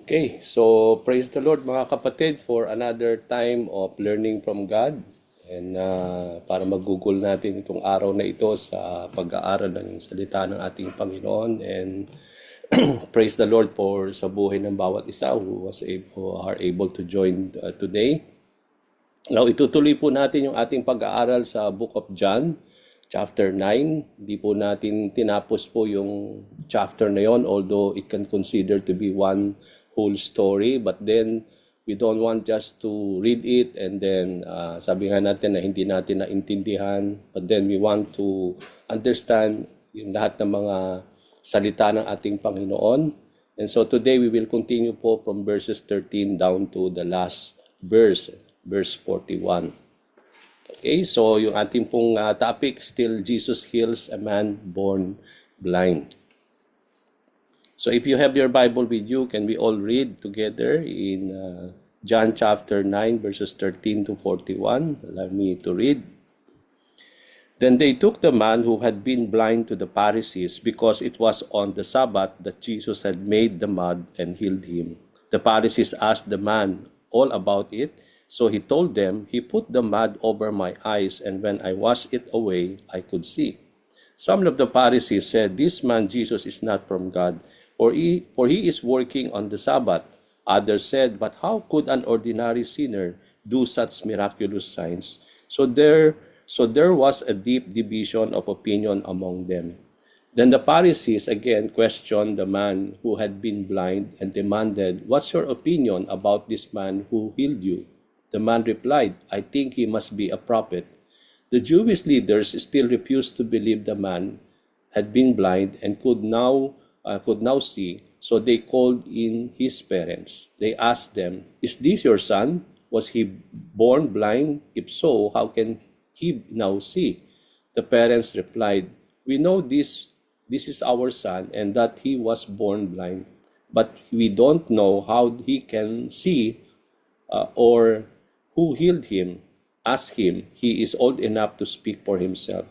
Okay, so praise the Lord mga kapatid for another time of learning from God. And para mag-google natin itong araw na ito sa pag-aaral ng salita ng ating Panginoon. And praise the Lord for sa buhay ng bawat isa who are able to join today. Now, itutuloy po natin yung ating pag-aaral sa Book of John, chapter 9. Hindi po natin tinapos po yung chapter na yon, although it can consider to be one whole story. But then, we don't want just to read it and then sabi nga natin na hindi natin naintindihan. But then, we want to understand yung lahat ng mga salita ng ating Panginoon. And so today, we will continue po from verses 13 down to the last verse 41. Okay, so yung ating pong topic, still Jesus heals a man born blind. So if you have your Bible with you, can we all read together in John chapter 9, verses 13 to 41? Allow me to read. Then they took the man who had been blind to the Pharisees because it was on the Sabbath that Jesus had made the mud and healed him. The Pharisees asked the man all about it. So he told them, "He put the mud over my eyes, and when I washed it away, I could see." Some of the Pharisees said, "This man Jesus is not from God, for he is working on the Sabbath." Others said, "But how could an ordinary sinner do such miraculous signs?" So there was a deep division of opinion among them. Then the Pharisees again questioned the man who had been blind and demanded, "What's your opinion about this man who healed you?" The man replied, "I think he must be a prophet." The Jewish leaders still refused to believe the man had been blind and could now see, so they called in his parents. They asked them, "Is this your son? Was he born blind? If so, how can he now see?" The parents replied, "We know this is our son and that he was born blind, but we don't know how he can see or who healed him. Ask him. He is old enough to speak for himself."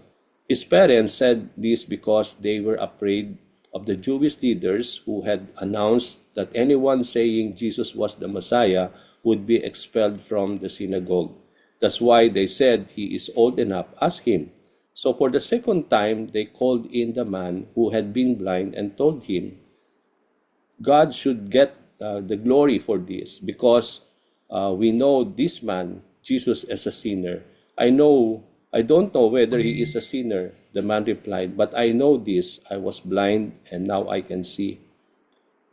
His parents said this because they were afraid of the Jewish leaders who had announced that anyone saying Jesus was the Messiah would be expelled from the synagogue. That's why they said, "He is old enough. Ask him." So for the second time, they called in the man who had been blind and told him, "God should get the glory for this because we know this man, Jesus, as a sinner. I don't know whether he is a sinner," the man replied, "but I know this, I was blind and now I can see."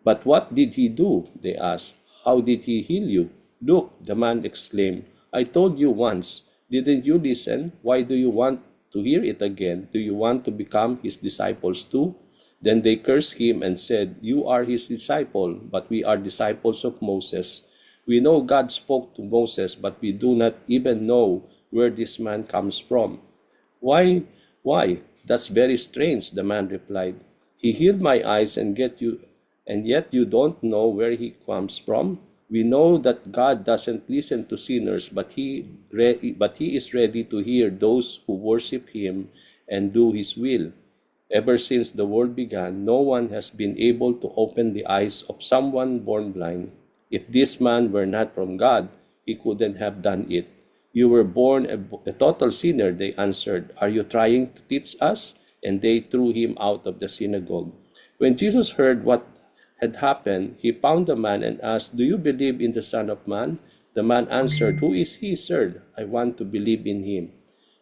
"But what did he do?" they asked. "How did he heal you?" "Look," the man exclaimed, "I told you once. Didn't you listen? Why do you want to hear it again? Do you want to become his disciples too?" Then they cursed him and said, "You are his disciple, but we are disciples of Moses. We know God spoke to Moses, but we do not even know where this man comes from." Why? That's very strange," the man replied. "He healed my eyes and yet you don't know where he comes from. We know that God doesn't listen to sinners, but he is ready to hear those who worship him and do his will. Ever since the world began, no one has been able to open the eyes of someone born blind. If this man were not from God, he couldn't have done it." "You were born a total sinner," they answered. "Are you trying to teach us?" And they threw him out of the synagogue. When Jesus heard what had happened, he found the man and asked, "Do you believe in the Son of Man?" The man answered, "Who is he, sir? I want to believe in him."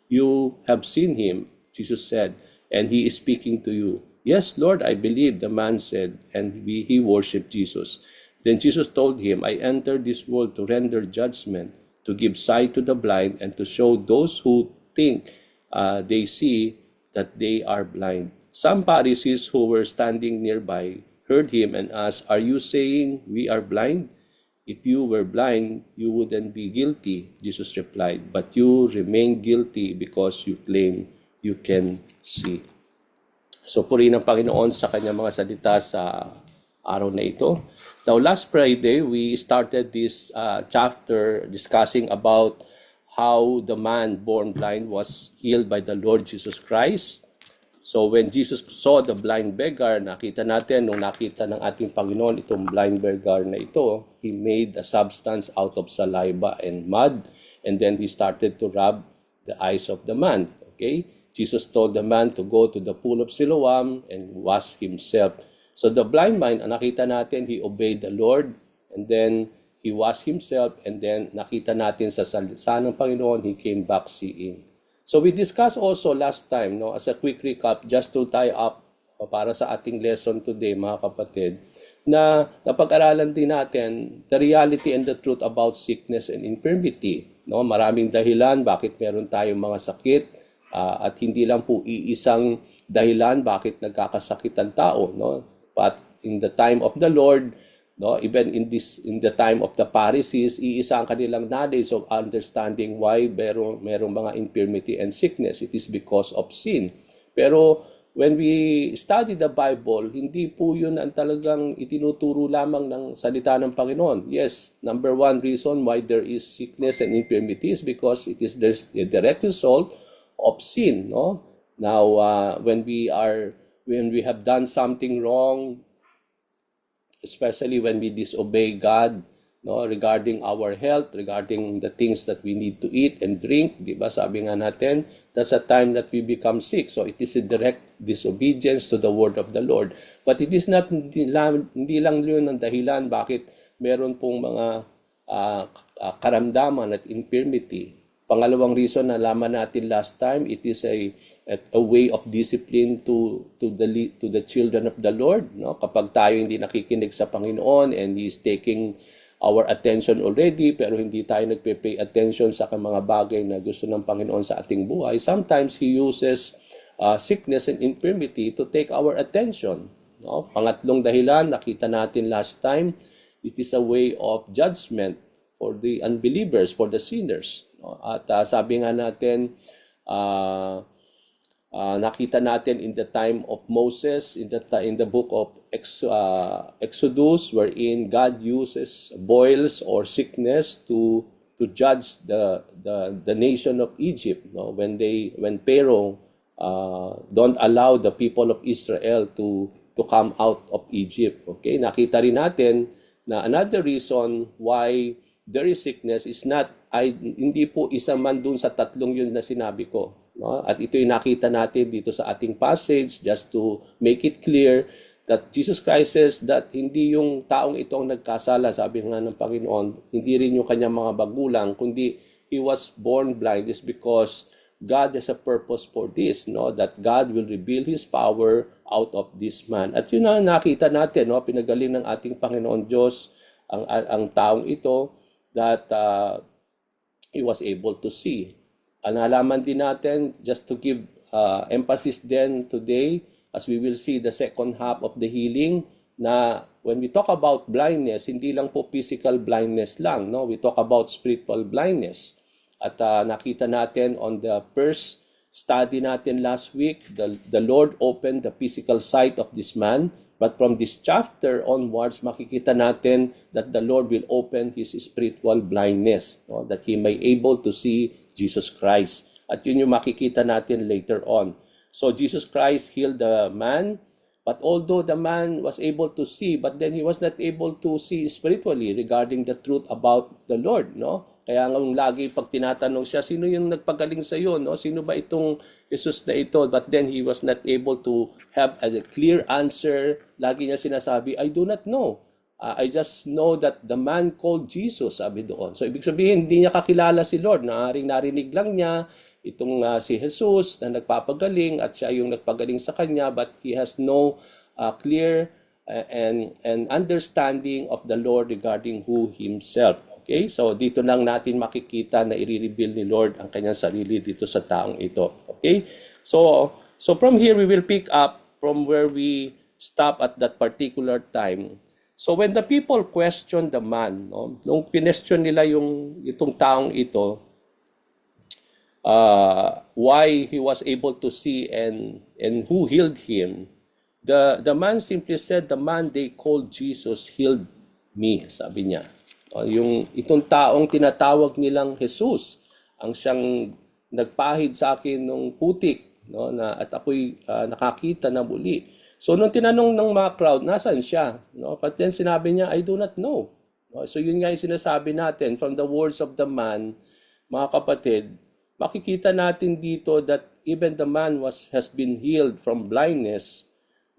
"You have seen him," Jesus said, "and he is speaking to you." "Yes, Lord, I believe," the man said, and he worshiped Jesus. Then Jesus told him, "I entered this world to render judgment, to give sight to the blind, and to show those who think they see that they are blind." Some Pharisees who were standing nearby heard him and asked, "Are you saying we are blind? If you were blind, you wouldn't be guilty." Jesus replied, "But you remain guilty because you claim you can see." So purihin ang Panginoon sa kanyang mga salita sa araw na ito. Now, last Friday, we started this chapter discussing about how the man born blind was healed by the Lord Jesus Christ. So when Jesus saw the blind beggar, nakita natin, nung nakita ng ating Panginoon itong blind beggar na ito, He made a substance out of saliva and mud, and then He started to rub the eyes of the man. Okay? Jesus told the man to go to the pool of Siloam and wash himself. So the blind man, nakita natin, he obeyed the Lord, and then he washed himself, and then nakita natin sa salita ng Panginoon, he came back seeing. So we discussed also last time, no, as a quick recap, just to tie up para sa ating lesson today, mga kapatid, na napag-aralan din natin the reality and the truth about sickness and infirmity. No, maraming dahilan bakit meron tayong mga sakit, at hindi lang po iisang dahilan bakit nagkakasakit ang tao, no? But in the time of the Lord, no, even in the time of the Pharisees, iisa ang kanilang knowledge of understanding why merong mga infirmity and sickness. It is because of sin. Pero when we study the Bible, hindi po yun ang talagang itinuturo lamang ng salita ng Panginoon. Yes, number one reason why there is sickness and infirmity is because it is a direct result of sin. No? Now, when we have done something wrong, especially when we disobey God, no, regarding our health, regarding the things that we need to eat and drink, di ba? Sabi nga natin, that's a time that we become sick. So it is a direct disobedience to the word of the Lord. But it is not, hindi lang yun ang dahilan bakit meron pong mga karamdaman at infirmity. Pangalawang reason na laman natin last time, it is a way of discipline to the children of the Lord. No? Kapag tayo hindi nakikinig sa Panginoon and He is taking our attention already, pero hindi tayo nagpe-pay attention sa mga bagay na gusto ng Panginoon sa ating buhay, sometimes He uses sickness and infirmity to take our attention. No? Pangatlong dahilan, nakita natin last time, it is a way of judgment for the unbelievers, for the sinners. At sabi nga natin, nakita natin in the time of Moses, in the book of Exodus, wherein God uses boils or sickness to judge the nation of Egypt. No? When Pharaoh don't allow the people of Israel to come out of Egypt. Okay, nakita rin natin na another reason why there is sickness is hindi po isa man dun sa tatlong yun na sinabi ko. No? At ito'y nakita natin dito sa ating passage just to make it clear that Jesus Christ says that hindi yung taong ito ang nagkasala, sabi nga ng Panginoon, hindi rin yung kanyang mga magulang, kundi He was born blind is because God has a purpose for this, no? That God will reveal His power out of this man. At yun na nakita natin, no? Pinagaling ng ating Panginoon Diyos ang taong ito, that he was able to see. Nalaman din natin, just to give emphasis then today, as we will see the second half of the healing, na when we talk about blindness, hindi lang po physical blindness lang, no? We talk about spiritual blindness. At nakita natin on the first study natin last week, the Lord opened the physical sight of this man. But from this chapter onwards, makikita natin that the Lord will open his spiritual blindness, no? That he may able to see Jesus Christ. At yun yung makikita natin later on. So Jesus Christ healed the man, but although the man was able to see, but then he was not able to see spiritually regarding the truth about the Lord, no? Kaya nga lagi pag tinatanong siya, sino yung nagpagaling sa iyo, no? Sino ba itong Jesus na ito? But then he was not able to have a clear answer. Lagi niya sinasabi, I do not know. I just know that the man called Jesus, sabi doon. So ibig sabihin, hindi niya kakilala si Lord. Narinig lang niya itong si Jesus na nagpapagaling at siya yung nagpagaling sa kanya, but he has no clear and understanding of the Lord regarding who himself. Okay? So dito lang natin makikita na i-reveal ni Lord ang kanyang sarili dito sa taong ito. Okay? So from here we will pick up from where we stop at that particular time. So when the people questioned the man, no, nung question nila itong taong ito, why he was able to see and who healed him, the man simply said, the man they called Jesus healed me, sabi niya. Itong taong tinatawag nilang Jesus, ang siyang nagpahid sa akin ng putik, no, at ako'y nakakita na muli. So nung tinanong ng mga crowd, nasaan siya? No? But then sinabi niya, I do not know. No? So yun nga yung sinasabi natin, from the words of the man, mga kapatid, makikita natin dito that even the man has been healed from blindness.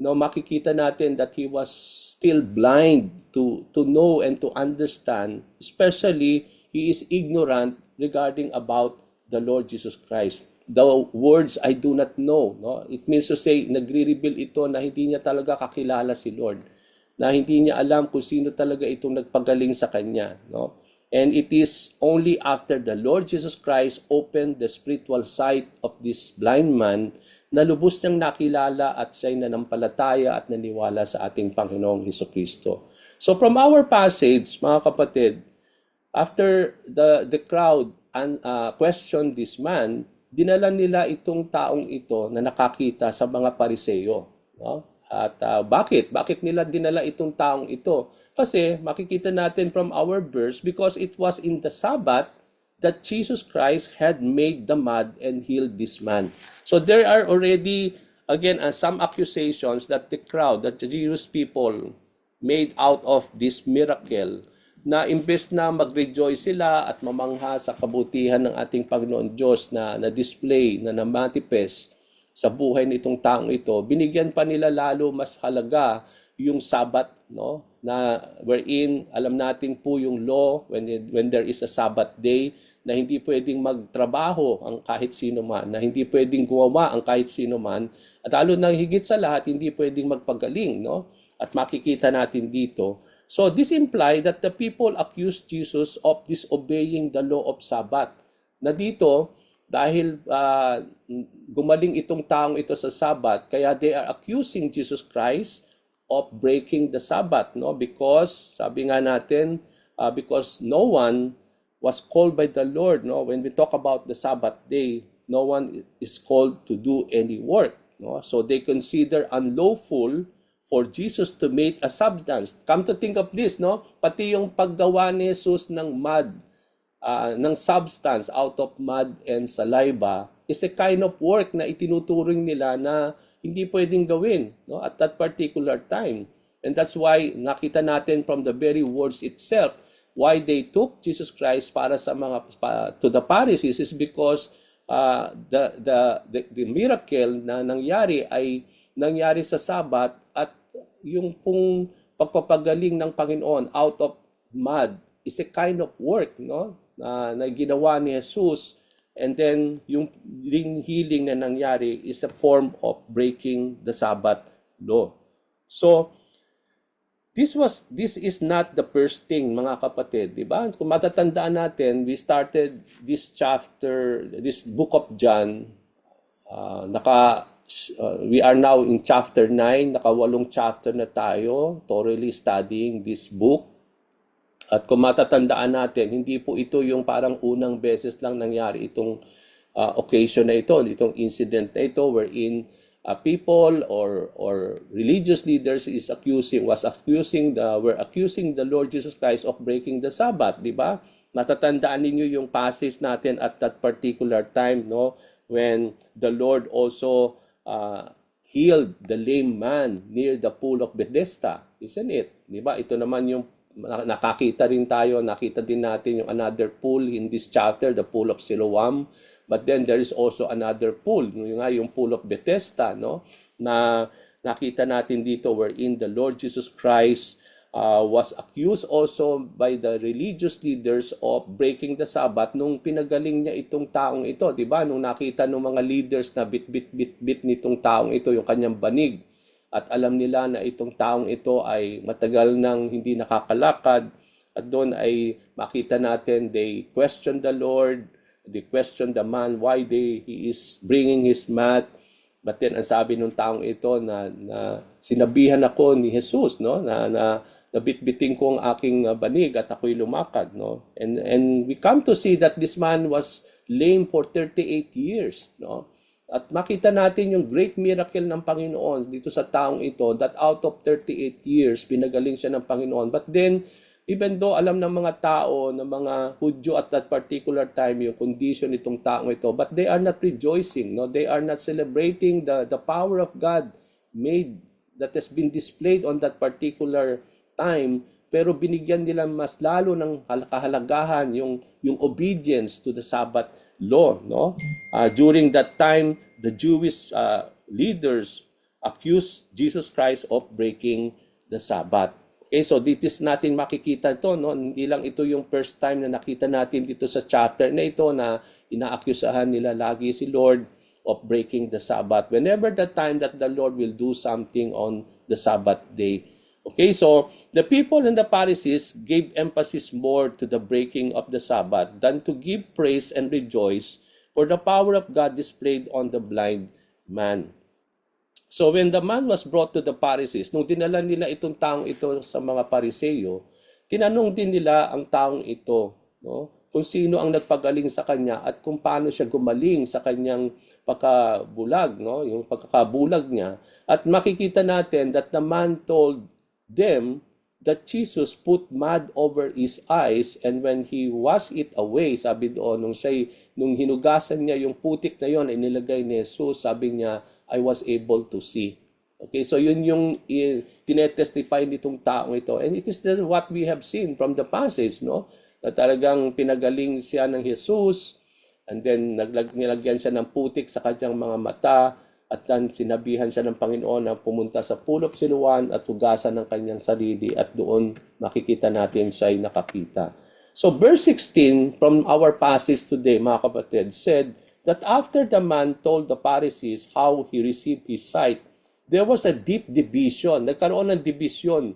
No, makikita natin that he was still blind to know and to understand, especially he is ignorant regarding about the Lord Jesus Christ. The words I do not know, no? It means to say nagre-reveal ito na hindi niya talaga kakilala si Lord, na hindi niya alam kung sino talaga itong nagpagaling sa kanya, no? And it is only after the Lord Jesus Christ opened the spiritual sight of this blind man na lubos niyang nakilala at siya'y nanampalataya at naniwala sa ating Panginoong Hesukristo. So from our passage, mga kapatid, after the crowd questioned this man, dinala nila itong taong ito na nakakita sa mga Pariseo. No? At bakit? Bakit nila dinala itong taong ito? Kasi makikita natin from our verse, because it was in the Sabbath that Jesus Christ had made the mud and healed this man. So there are already, again, some accusations that the crowd, that the Jewish people made out of this miracle, na imbes na mag-rejoice sila at mamangha sa kabutihan ng ating Panginoon Diyos na display, na manifest sa buhay nitong taong ito, binigyan pa nila lalo mas halaga yung Sabbath, no? Na wherein alam natin po yung law when there is a Sabbath day, na hindi pwedeng magtrabaho ang kahit sino man, na hindi pwedeng gumawa ang kahit sino man, at lalo na higit sa lahat, hindi pwedeng magpagaling, no? At makikita natin dito. So this implies that the people accused Jesus of disobeying the law of Sabbath. Na dito, dahil gumaling itong taong ito sa Sabbath, kaya they are accusing Jesus Christ of breaking the Sabbath, no? Because sabi nga natin, because no one was called by the Lord, no? When we talk about the Sabbath day, no one is called to do any work, no? So they consider unlawful for Jesus to make a substance. Come to think of this, no? Pati yung paggawa ni Jesus ng mud, ng substance out of mud and saliva is a kind of work na itinuturing nila na hindi pwedeng gawin, no? At that particular time. And that's why nakita natin from the very words itself, why they took Jesus Christ para sa to the Pharisees is because the miracle na nangyari ay nangyari sa Sabbath, at yung pong pagpapagaling ng Panginoon out of mud is a kind of work, no? Na ginawa ni Jesus, and then yung healing na nangyari is a form of breaking the Sabbath law. So this is not the first thing, mga kapatid, di ba? Kung matatandaan natin, we started this chapter, this book of John, we are now in chapter 9, naka-8 chapter na tayo, thoroughly studying this book. At kung matatandaan natin, hindi po ito yung parang unang beses lang nangyari itong occasion na ito, itong incident na ito, wherein people or religious leaders were accusing the Lord Jesus Christ of breaking the Sabbath, di ba? Matatandaan ninyo yung passage natin at that particular time, no, when the Lord also healed the lame man near the pool of Bethesda, isn't it? Di ba? Ito naman yung nakakita rin tayo, nakita din natin yung another pool in this chapter, the pool of Siloam. But then there is also another pool, yung pool of Bethesda, no? Na nakita natin dito wherein the Lord Jesus Christ was accused also by the religious leaders of breaking the Sabbath nung pinagaling niya itong taong ito, di ba? Nung nakita ng mga leaders na bit nitong taong ito yung kanyang banig, at alam nila na itong taong ito ay matagal nang hindi nakakalakad, at doon ay makita natin they question the Lord. They question the man why he is bringing his mat. But then ang sabi ng taong ito na sinabihan ako ni Jesus, no, na nabitbiting ko ang aking banig at ako'y lumakad, no. And we come to see that this man was lame for 38 years, no. At makita natin yung great miracle ng Panginoon dito sa taong ito, that out of 38 years pinagaling siya ng Panginoon. But then Even though alam ng mga tao, ng mga Hudyo at that particular time, yung condition nitong taong ito, but they are not rejoicing, no? They are not celebrating the power of God made, that has been displayed on that particular time, pero binigyan nila mas lalo ng kahalagahan yung obedience to the Sabbath law, no? During that time, the Jewish leaders accused Jesus Christ of breaking the Sabbath. Okay, so dito natin makikita to, no? Hindi lang ito yung first time na nakita natin dito sa chapter na ito na inaakusahan nila lagi si Lord of breaking the Sabbath. Whenever the time that the Lord will do something on the Sabbath day. Okay, so the people and the Pharisees gave emphasis more to the breaking of the Sabbath than to give praise and rejoice for the power of God displayed on the blind man. So when the man was brought to the Pharisees, nung dinala nila itong taong ito sa mga Pariseo, tinanong din nila ang taong ito, no? Kung sino ang nagpagaling sa kanya at kung paano siya gumaling sa kanyang pagkabulag, no? Yung pagkakabulag niya. At makikita natin that the man told them that Jesus put mud over his eyes, and when he washed it away, sabi doon, nung hinugasan niya yung putik na yon, inilagay ni Jesus, sabi niya, I was able to see. Okay, so yun yung tinetestify nitong taong ito. And it is what we have seen from the passage, no? Na talagang pinagaling siya ng Jesus, and then nilagyan siya ng putik sa kanyang mga mata, at then sinabihan siya ng Panginoon na pumunta sa Pool of Siloam at hugasan ng kanyang sarili, at doon makikita natin siya ay nakakita. So verse 16 from our passage today, mga kapatid, said that after the man told the Pharisees how he received his sight, there was a deep division. Nagkaroon ng division.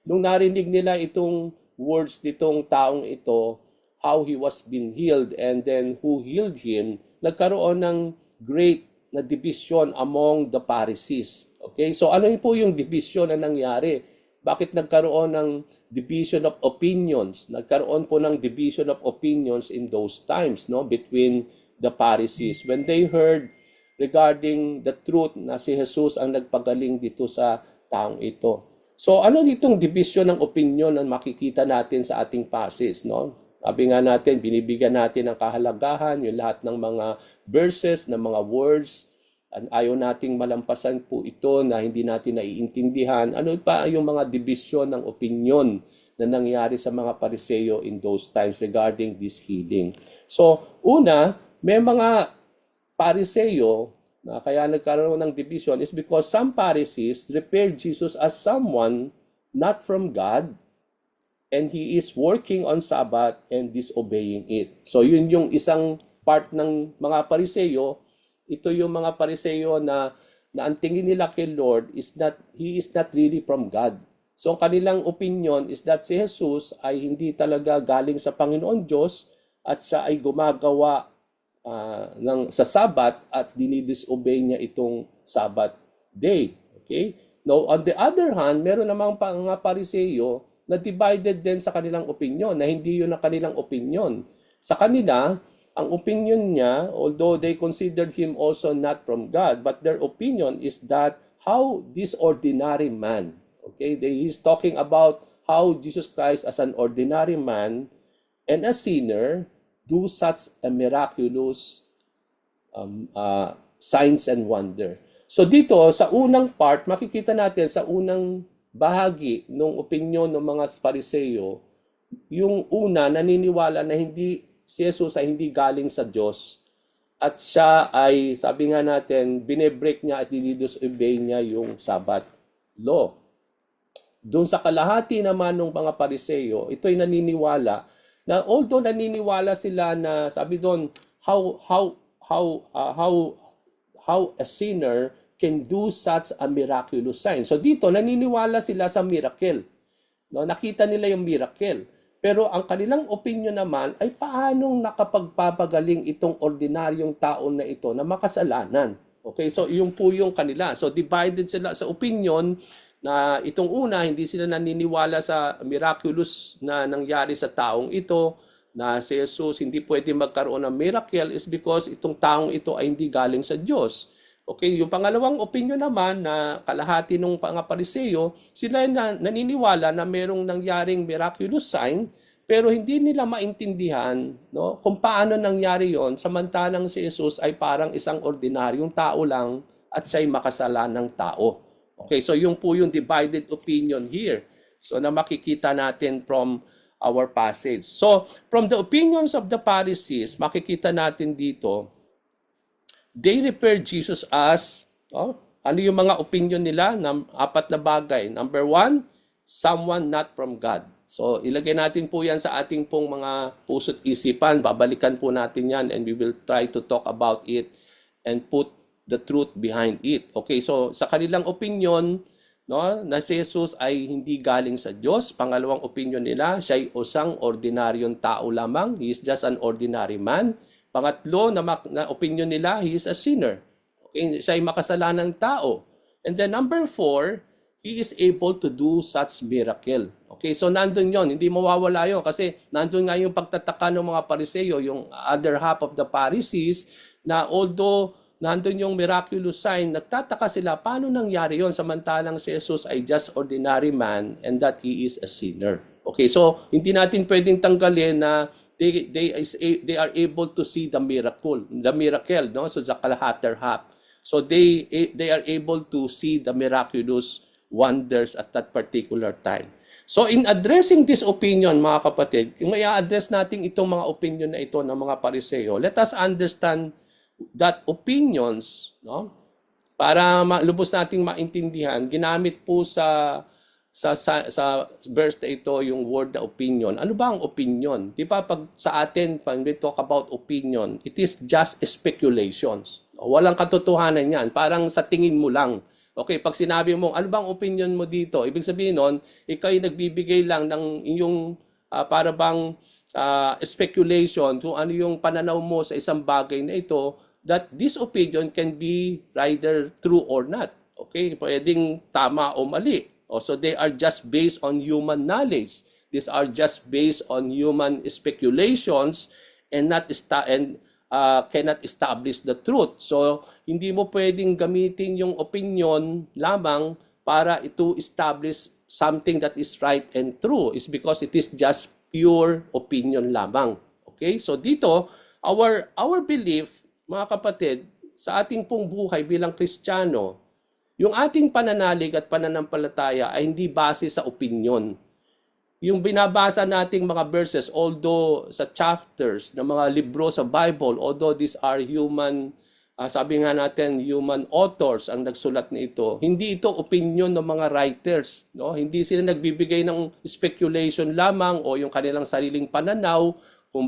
Nung narinig nila itong words nitong taong ito, how he was being healed and then who healed him, nagkaroon ng great na division among the Pharisees. Okay? So ano po yung division na nangyari? Bakit nagkaroon ng division of opinions? Nagkaroon po ng division of opinions in those times, no, between the Pharisees when they heard regarding the truth na si Jesus ang nagpagaling dito sa taong ito. So ano ditong division ng opinion na makikita natin sa ating passage, no? Sabi nga natin, binibigyan natin ng kahalagahan yung lahat ng mga verses, ng mga words. Ayaw nating malampasan po ito na hindi natin naiintindihan. Ano pa yung mga division ng opinion na nangyari sa mga Pariseo in those times regarding this healing. So, una, may mga Pariseo na kaya nagkaroon ng division is because some Pharisees referred Jesus as someone not from God, and he is working on Sabbath and disobeying it. So yun yung isang part ng mga Pariseo. Ito yung mga Pariseo na ang tingin nila kay Lord is that he is not really from God. So kanilang opinion is that si Jesus ay hindi talaga galing sa Panginoon Diyos at siya ay gumagawa sa Sabbath at dinidisobey niya itong Sabbath day. Okay? Now, on the other hand, meron namang mga Pariseo na divided din sa kanilang opinion, na hindi yun ang kanilang opinion. Sa kanila, ang opinion niya, although they considered him also not from God, but their opinion is that how this ordinary man, okay, he's talking about how Jesus Christ as an ordinary man and a sinner do such a miraculous signs and wonder. So dito, sa unang part, makikita natin sa unang bahagi ng opinyon ng mga Pariseo, yung una, naniniwala na si Jesus ay hindi galing sa Diyos at siya ay, sabi nga natin, binebreak niya at dinidisobey niya yung Sabbath law. Doon sa kalahati naman ng mga Pariseo, ito'y naniniwala na although naniniwala sila na, sabi doon, how a sinner can do such a miraculous sign. So dito, naniniwala sila sa miracle. No, nakita nila yung miracle. Pero ang kanilang opinion naman ay paanong nakapagpapagaling itong ordinaryong tao na ito na makasalanan. Okay, so yung po yung kanila. So divided sila sa opinion na itong una, hindi sila naniniwala sa miraculous na nangyari sa taong ito, na si Jesus hindi pwede magkaroon ng miracle is because itong taong ito ay hindi galing sa Diyos. Okay, yung pangalawang opinion naman na kalahati ng mga Pariseo, sila naniniwala na merong nangyaring miraculous sign, pero hindi nila maintindihan, no, kung paano nangyari yon, samantalang si Jesus ay parang isang ordinaryong tao lang at siya'y makasalanang tao. Okay, so yung po yung divided opinion here. So na makikita natin from our passage. So from the opinions of the Pharisees, makikita natin dito, they refer Jesus as, ano yung mga opinion nila? Apat na bagay. Number one, someone not from God. So, ilagay natin po yan sa ating pong mga puso't isipan. Babalikan po natin yan and we will try to talk about it and put the truth behind it. Okay, so sa kanilang opinion, no, na si Jesus ay hindi galing sa Diyos. Pangalawang opinion nila, siya ay isang ordinaryong tao lamang. He is just an ordinary man. Pangatlo na opinion nila, he is a sinner. Okay, siya ay makasalanang tao. And then number 4, he is able to do such miracle. Okay, so nandun yon, hindi mawawala yon kasi nandun nga yung pagtataka ng mga Pariseo, yung other half of the Pharisees, na although nandun yung miraculous sign, nagtataka sila, paano nangyari yon samantalang si Jesus ay just ordinary man and that he is a sinner. Okay, so hindi natin pwedeng tanggalin na they are able to see the miracle, no? So the kalahater half. So they are able to see the miraculous wonders at that particular time. So in addressing this opinion, mga kapatid, kung may address natin itong mga opinion na ito ng mga Pariseo, let us understand that opinions, no? Para lubos nating maintindihan, ginamit po sa verse na ito yung word na opinion. Ano ba ang opinion? Di ba pag sa atin, when we talk about opinion, it is just speculations. Walang katotohanan yan. Parang sa tingin mo lang. Okay, pag sinabi mo, ano bang opinion mo dito? Ibig sabihin nun, ikaw ay nagbibigay lang ng inyong para bang speculation kung ano yung pananaw mo sa isang bagay na ito, that this opinion can be either true or not. Okay, pwedeng tama o mali. So they are just based on human knowledge. These are just based on human speculations and cannot establish the truth. So hindi mo pwedeng gamitin yung opinion lamang para ito establish something that is right and true. It's because it is just pure opinion lamang. Okay? So dito, our belief, mga kapatid, sa ating pong buhay bilang Kristiyano, yung ating pananalig at pananampalataya ay hindi base sa opinion. Yung binabasa nating mga verses, although sa chapters ng mga libro sa Bible, although these are human, sabi nga natin, human authors ang nagsulat nito, hindi ito opinion ng mga writers. No? Hindi sila nagbibigay ng speculation lamang o yung kanilang sariling pananaw kung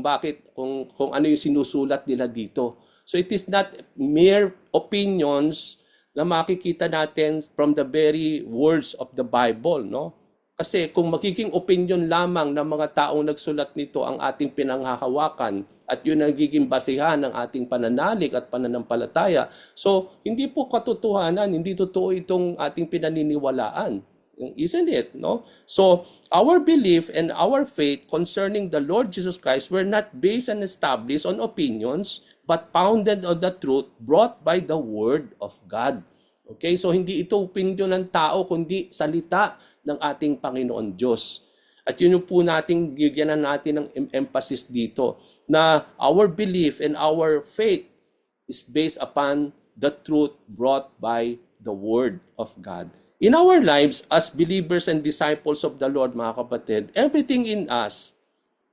ano yung sinusulat nila dito. So it is not mere opinions na makikita natin from the very words of the Bible, no? Kasi kung magiging opinion lamang ng mga taong nagsulat nito ang ating pinanghahawakan at yun ang nagiging basihan ng ating pananalig at pananampalataya, so hindi po katotohanan, hindi totoo itong ating pinaniniwalaan. Isn't it? No? So our belief and our faith concerning the Lord Jesus Christ were not based and established on opinions, but founded on the truth brought by the Word of God. Okay, so hindi ito opinion ng tao, kundi salita ng ating Panginoon Diyos. At yun yung po nating gigyanan natin ng emphasis dito, na our belief and our faith is based upon the truth brought by the Word of God. In our lives, as believers and disciples of the Lord, mga kapatid, everything in us,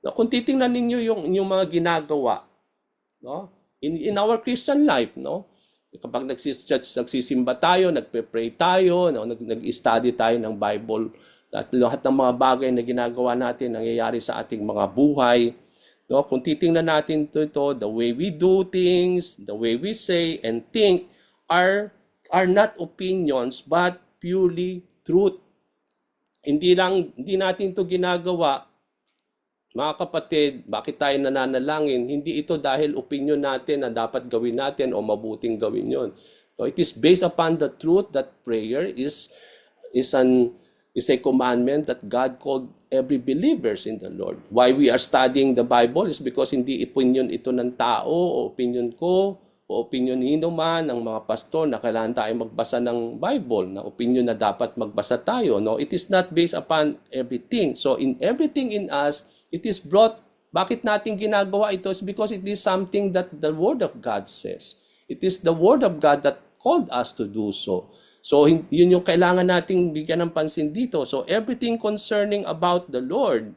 kung titingnan ninyo yung mga ginagawa, no? In our Christian life, no? Kapag nagsisimba tayo, nagpe-pray tayo, no? Nag-study tayo ng Bible, at lahat ng mga bagay na ginagawa natin nangyayari sa ating mga buhay. No? Kung titingnan natin ito, the way we do things, the way we say and think are not opinions but purely truth. Hindi natin ito ginagawa, mga kapatid, bakit tayo nananalangin? Hindi ito dahil opinion natin na dapat gawin natin o mabuting gawin yon. So it is based upon the truth that prayer is a commandment that God called every believers in the Lord. Why we are studying the Bible is because hindi opinion ito ng tao o opinion ko o opinion nino man ng mga pastor na kailangan tayo magbasa ng Bible, na opinion na dapat magbasa tayo. No? It is not based upon everything. So in everything in us, it is brought. Bakit natin ginagawa ito? Is because it is something that the Word of God says. It is the Word of God that called us to do so. So yun yung kailangan nating bigyan ng pansin dito. So everything concerning about the Lord,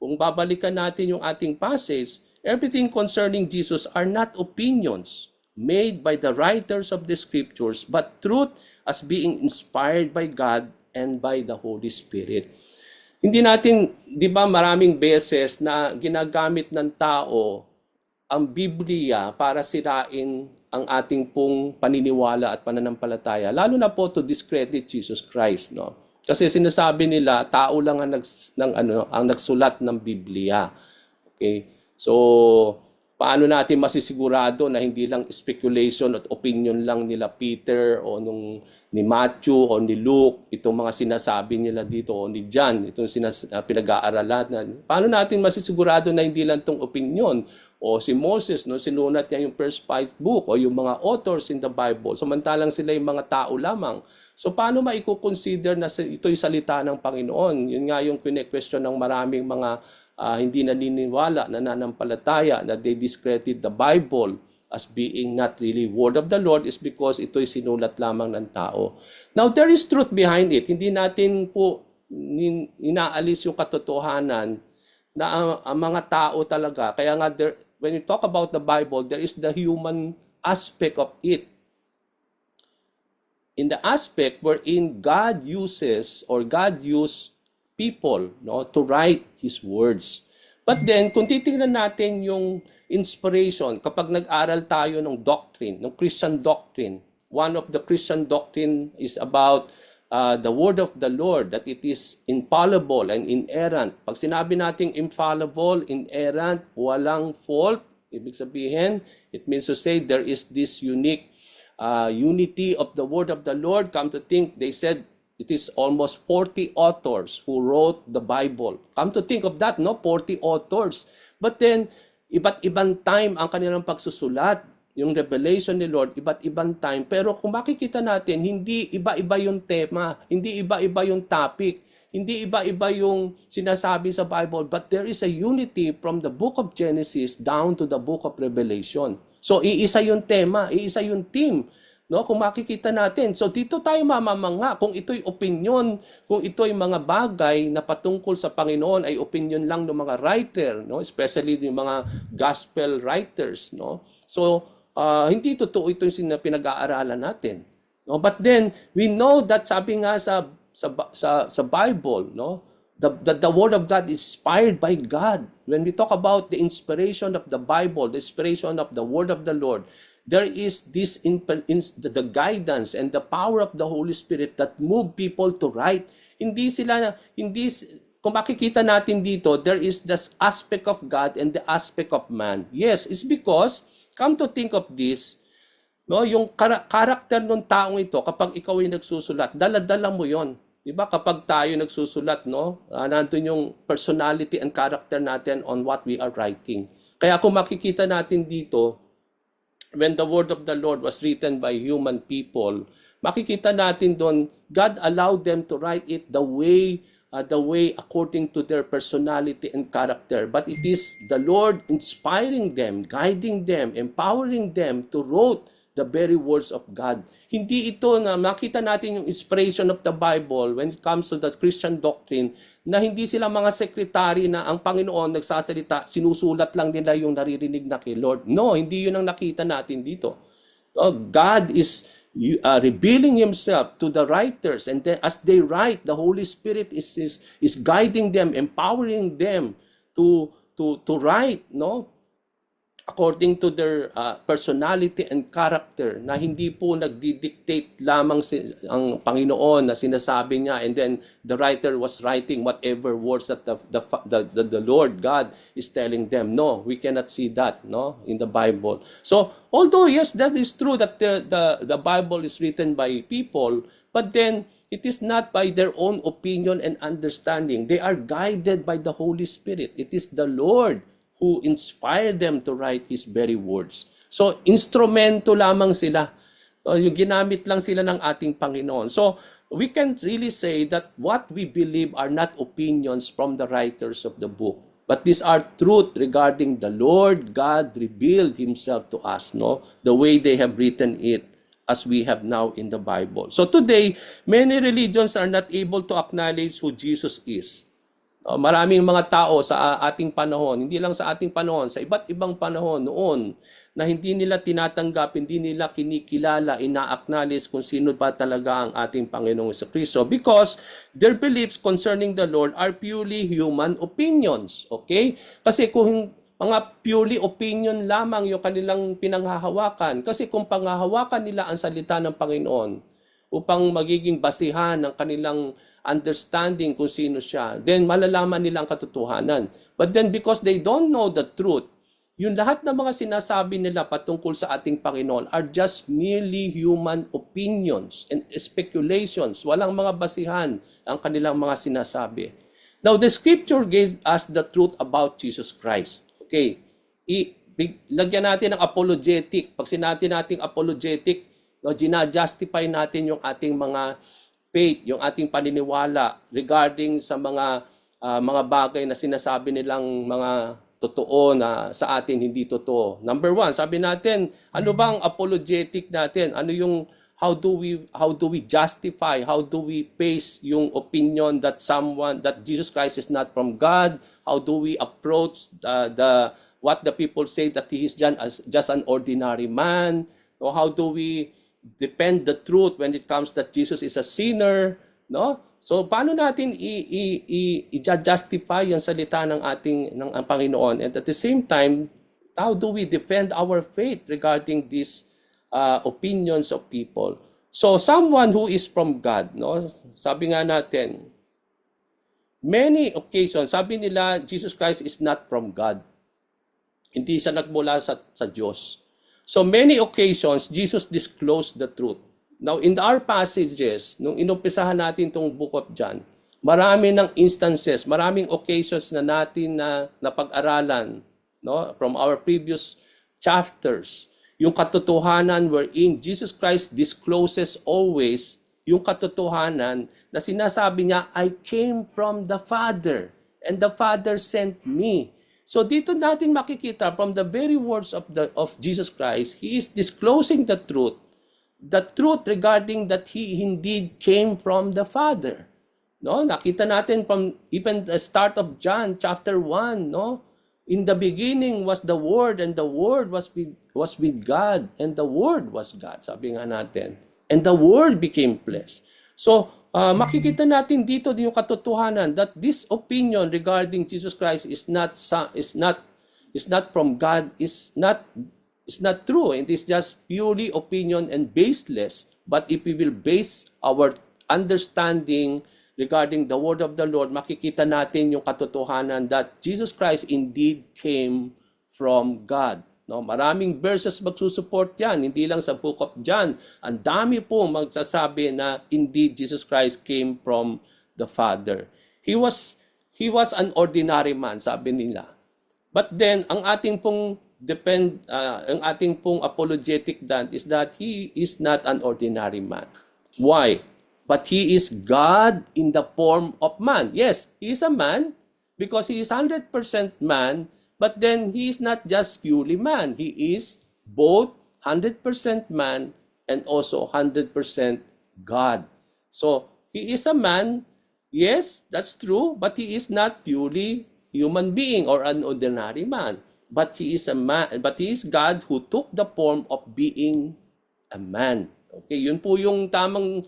kung babalikan natin yung ating passage, everything concerning Jesus are not opinions made by the writers of the scriptures, but truth as being inspired by God and by the Holy Spirit. Hindi natin, di ba maraming beses na ginagamit ng tao ang Biblia para sirain ang ating pong paniniwala at pananampalataya, lalo na po to discredit Jesus Christ, no? Kasi sinasabi nila, tao lang ang nagsulat ng Biblia. Okay? So, paano natin masisigurado na hindi lang speculation at opinion lang nila Peter o ni Matthew o ni Luke, itong mga sinasabi nila dito, o ni John, itong pinag-aaralan. Paano natin masisigurado na hindi lang itong opinion? O si Moses, no, sinulat niya yung first 5 book o yung mga authors in the Bible, samantalang sila yung mga tao lamang. So paano maiko-consider na ito'y salita ng Panginoon? Yun nga yung kine-question ng maraming mga hindi naniniwala, nananampalataya, na they discredit the Bible as being not really word of the Lord is because ito'y sinulat lamang ng tao. Now, there is truth behind it. Hindi natin po inaalis yung katotohanan na ang mga tao talaga. Kaya nga, when you talk about the Bible, there is the human aspect of it. In the aspect wherein God uses or God used people, no, to write His words. But then, kung titingnan natin yung inspiration, kapag nag-aral tayo ng doctrine, ng Christian doctrine, one of the Christian doctrine is about the word of the Lord, that it is infallible and inerrant. Pag sinabi nating infallible, inerrant, walang fault, ibig sabihin, it means to say there is this unique unity of the word of the Lord. Come to think, they said it is almost 40 authors who wrote the Bible. Come to think of that, no? 40 authors. But then, iba't ibang time ang kanilang pagsusulat. Yung revelation ni Lord, iba't ibang time. Pero kung makikita natin, hindi iba-iba yung tema, hindi iba-iba yung topic, hindi iba-iba yung sinasabi sa Bible, but there is a unity from the book of Genesis down to the book of Revelation. So, iisa yung tema, iisa yung theme. No, kung makikita natin. So dito tayo mamamangha kung ito'y opinion, kung ito'y mga bagay na patungkol sa Panginoon ay opinion lang ng mga writer, no, especially yung mga gospel writers, no. So hindi totoo ito yung pinag-aaralan natin. No, but then we know that sabi nga sa Bible, no, the word of God is inspired by God. When we talk about the inspiration of the Bible, the inspiration of the word of the Lord, there is this the guidance and the power of the Holy Spirit that move people to write. Kung makikita natin dito, there is this aspect of God and the aspect of man. Yes, it's because, come to think of this, no, yung karakter ng taong ito, kapag ikaw ay nagsusulat, dala-dala mo yon. Diba? Kapag tayo nagsusulat, no, nandun yung personality and character natin on what we are writing. Kaya kung makikita natin dito, when the word of the Lord was written by human people, makikita natin doon, God allowed them to write it the way according to their personality and character. But it is the Lord inspiring them, guiding them, empowering them to write the very words of God. Hindi ito na makita natin yung inspiration of the Bible when it comes to the Christian doctrine, na hindi sila mga sekretary na ang Panginoon nagsasalita, sinusulat lang nila yung naririnig na kay Lord. No, hindi yun ang nakita natin dito. God is revealing Himself to the writers, and then as they write, the Holy Spirit is guiding them, empowering them to write, no, according to their personality and character, na hindi po nagdi-dictate lamang ang Panginoon na sinasabi niya, and then the writer was writing whatever words that the Lord God is telling them. No, we cannot see that, no, in the Bible. So although yes, that is true that the Bible is written by people, but then it is not by their own opinion and understanding. They are guided by the Holy Spirit. It is the Lord who inspired them to write His very words. So, instrumento lamang sila. Yung ginamit lang sila ng ating Panginoon. So, we can really say that what we believe are not opinions from the writers of the book, but these are truth regarding the Lord God revealed Himself to us, no? The way they have written it, as we have now in the Bible. So today, many religions are not able to acknowledge who Jesus is. Maraming mga tao sa ating panahon, hindi lang sa ating panahon, sa iba't ibang panahon noon, na hindi nila tinatanggap, hindi nila kinikilala, ina-acknowledge kung sino ba talaga ang ating Panginoong Jesucristo, because their beliefs concerning the Lord are purely human opinions. Okay? Kasi kung mga purely opinion lamang yung kanilang pinanghahawakan. Kasi kung panghahawakan nila ang salita ng Panginoon upang magiging basihan ng kanilang understanding kung sino siya, then malalaman nila ang katotohanan. But then because they don't know the truth, yung lahat ng mga sinasabi nila patungkol sa ating Panginoon are just merely human opinions and speculations. Walang mga basihan ang kanilang mga sinasabi. Now, the scripture gave us the truth about Jesus Christ. Okay, lagyan natin ng apologetic. Pag sinabi nating apologetic, gina-justify natin yung ating mga faith, yung ating paniniwala regarding sa mga bagay na sinasabi nilang mga totoo na sa atin hindi totoo. Number one, sabi natin, ano bang apologetic natin? Ano yung how do we justify, how do we face yung opinion that Jesus Christ is not from God? How do we approach what the people say that He is just an ordinary man? Or how do we defend the truth when it comes that Jesus is a sinner? No? So paano natin i-justify yung salita ng ang Panginoon? And at the same time, how do we defend our faith regarding these opinions of people? So someone who is from God, no? Sabi nga natin, many occasions, sabi nila, Jesus Christ is not from God. Hindi siya nagmula sa Diyos. So many occasions, Jesus disclosed the truth. Now, in our passages, nung inumpisahan natin itong Book of John, marami ng instances, maraming occasions na natin na napag-aralan, no, from our previous chapters, yung katotohanan wherein Jesus Christ discloses always yung katotohanan na sinasabi niya, I came from the Father and the Father sent me. So dito natin makikita from the very words of Jesus Christ, He is disclosing the truth regarding that He indeed came from the Father. No, nakita natin from even the start of John chapter 1, no? In the beginning was the Word, and the Word was with God, and the Word was God. Sabi nga natin. And the Word became flesh. So, makikita natin dito yung katotohanan that this opinion regarding Jesus Christ is not from God, is not true. It is just purely opinion and baseless. But if we will base our understanding regarding the word of the Lord, makikita natin yung katotohanan that Jesus Christ indeed came from God. No, maraming verses magsusupport yan, hindi lang sa Book of John. Ang dami po magsasabi na indeed Jesus Christ came from the Father. He was an ordinary man, sabi nila. But then ang ating pong apologetic dan is that He is not an ordinary man. Why? But He is God in the form of man. Yes, He is a man because He is 100% man, but then He is not just purely man. He is both 100% man and also 100% God. So, He is a man, yes, that's true, but He is not purely human being or an ordinary man. But He is a man, but He is God who took the form of being a man. Okay, yun po yung tamang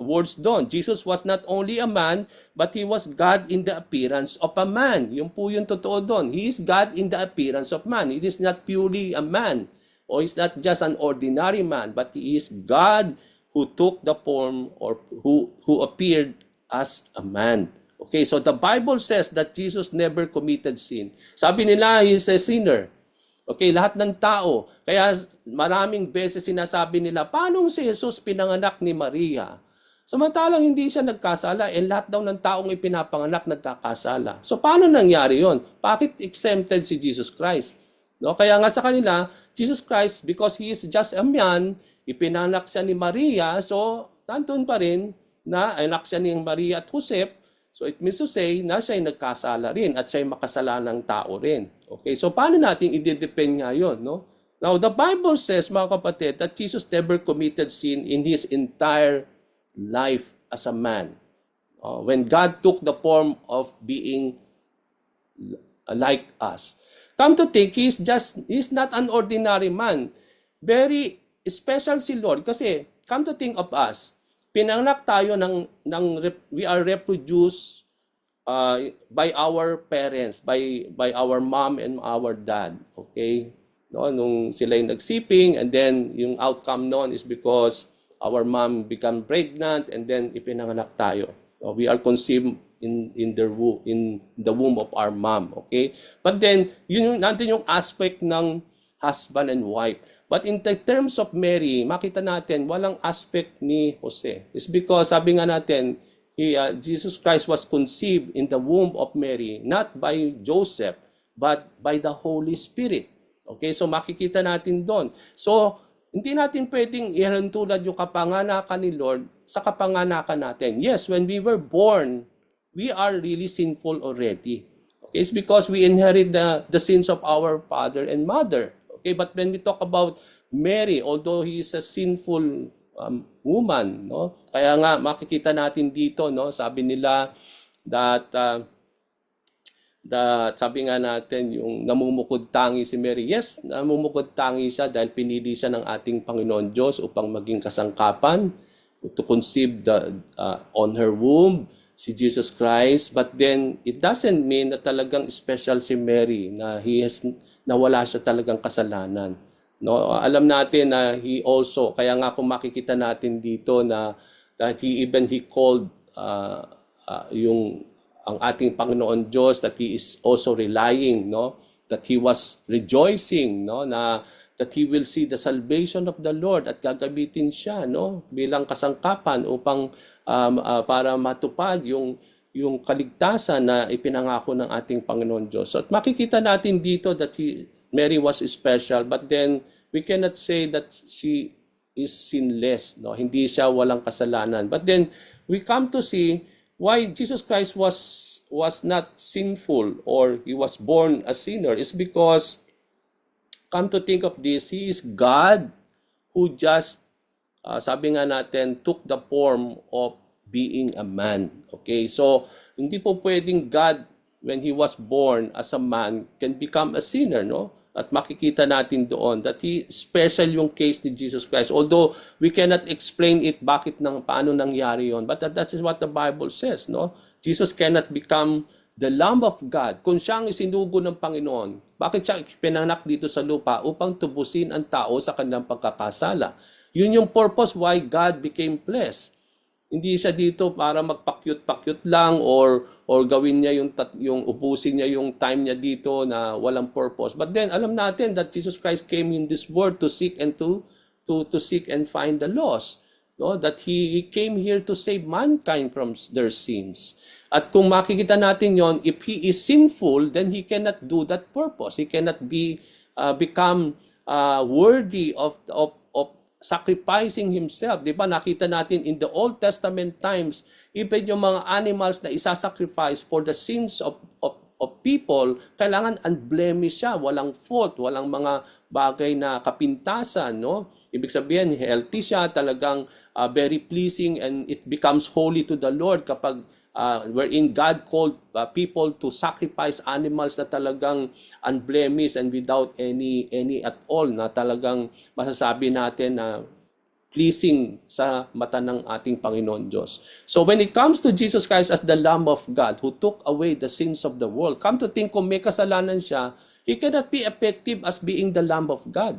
words doon. Jesus was not only a man, but He was God in the appearance of a man. Yun po yung totoo doon. He is God in the appearance of man. It is not purely a man, or He's not just an ordinary man, but He is God who took the form or who appeared as a man. Okay, so the Bible says that Jesus never committed sin. Sabi nila, He is a sinner. Okay, lahat ng tao. Kaya maraming beses sinasabi nila, paano si Jesus pinanganak ni Maria? Samantalang hindi siya nagkasala, lahat daw ng taong ipinapanganak nagkakasala. So paano nangyari yon? Bakit exempted si Jesus Christ? No, kaya nga sa kanila, Jesus Christ, because He is just a man, ipinanak siya ni Maria, so nandun pa rin na anak siya ni Maria at Joseph. So it means to say na siya'y nagkasala rin at siya'y makasalanang tao rin. Okay, so paano natin i-depend nga yun, no? Now, the Bible says, mga kapatid, that Jesus never committed sin in His entire life as a man. When God took the form of being like us. Come to think, He's not an ordinary man. Very special si Lord kasi, come to think of us, pinanganak tayo we are reproduced by our parents, by our mom and our dad. Okay? No, nung sila yung nagsiping, and then yung outcome noon is because our mom become pregnant and then ipinanganak tayo. So we are conceived in the womb of our mom. Okay? But then, nandun yung aspect ng husband and wife. But in the terms of Mary, makita natin walang aspect ni Jose. It's because sabi nga natin, Jesus Christ was conceived in the womb of Mary, not by Joseph, but by the Holy Spirit. Okay, so makikita natin doon. So, hindi natin pwedeng ihalintulad yung kapanganakan ni Lord sa kapanganakan natin. Yes, when we were born, we are really sinful already. Okay, it's because we inherit the sins of our father and mother. Okay, but when we talk about Mary, although he is a sinful woman, no? Kaya nga makikita natin dito, no? Sabi nila that sabi nga natin yung namumukod tangi si Mary. Yes, namumukod tangi siya dahil pinili siya ng ating Panginoon Diyos upang maging kasangkapan, to conceive on her womb si Jesus Christ. But then it doesn't mean na talagang special si Mary, na wala siya talagang kasalanan. No, alam natin na he also, kaya nga kung makikita natin dito na that he called ang ating Panginoon Diyos, that He is also relying, no, that He was rejoicing, no, that He will see the salvation of the Lord at gagamitin siya, no, bilang kasangkapan upang para matupad yung kaligtasan na ipinangako ng ating Panginoon Diyos. So at makikita natin dito that Mary was special, but then we cannot say that she is sinless, no, hindi siya walang kasalanan. But then we come to see why Jesus Christ was not sinful or He was born a sinner is because, come to think of this, He is God who just, sabi nga natin, took the form of being a man. Okay, so hindi po pwedeng God, when He was born as a man, can become a sinner, no? At makikita natin doon that special yung case ni Jesus Christ. Although we cannot explain it paano nangyari yon, but that is what the Bible says, no? Jesus cannot become the Lamb of God kung siyang isinugo ng Panginoon. Bakit siya pinanganak dito sa lupa? Upang tubusin ang tao sa kanilang pagkakasala. Yun yung purpose why God became flesh. Hindi siya dito para magpakyut-pakyut lang or gawin niya yung ubusin niya yung time niya dito na walang purpose. But then alam natin that Jesus Christ came in this world to seek and to seek and find the lost. No, that he came here to save mankind from their sins. At kung makikita natin yon, if he is sinful, then he cannot do that purpose. He cannot become worthy of sacrificing himself. Di ba nakita natin in the Old Testament times, even yung mga animals na isasacrifice for the sins of people, kailangan unblemished siya, walang fault, walang mga bagay na kapintasan, no? Ibig sabihin, healthy siya, talagang very pleasing, and it becomes holy to the Lord kapag wherein God called people to sacrifice animals na talagang unblemished and without any at all, na talagang masasabi natin na pleasing sa mata ng ating Panginoon Diyos. So when it comes to Jesus Christ as the Lamb of God who took away the sins of the world, come to think, kung may kasalanan siya, He cannot be effective as being the Lamb of God.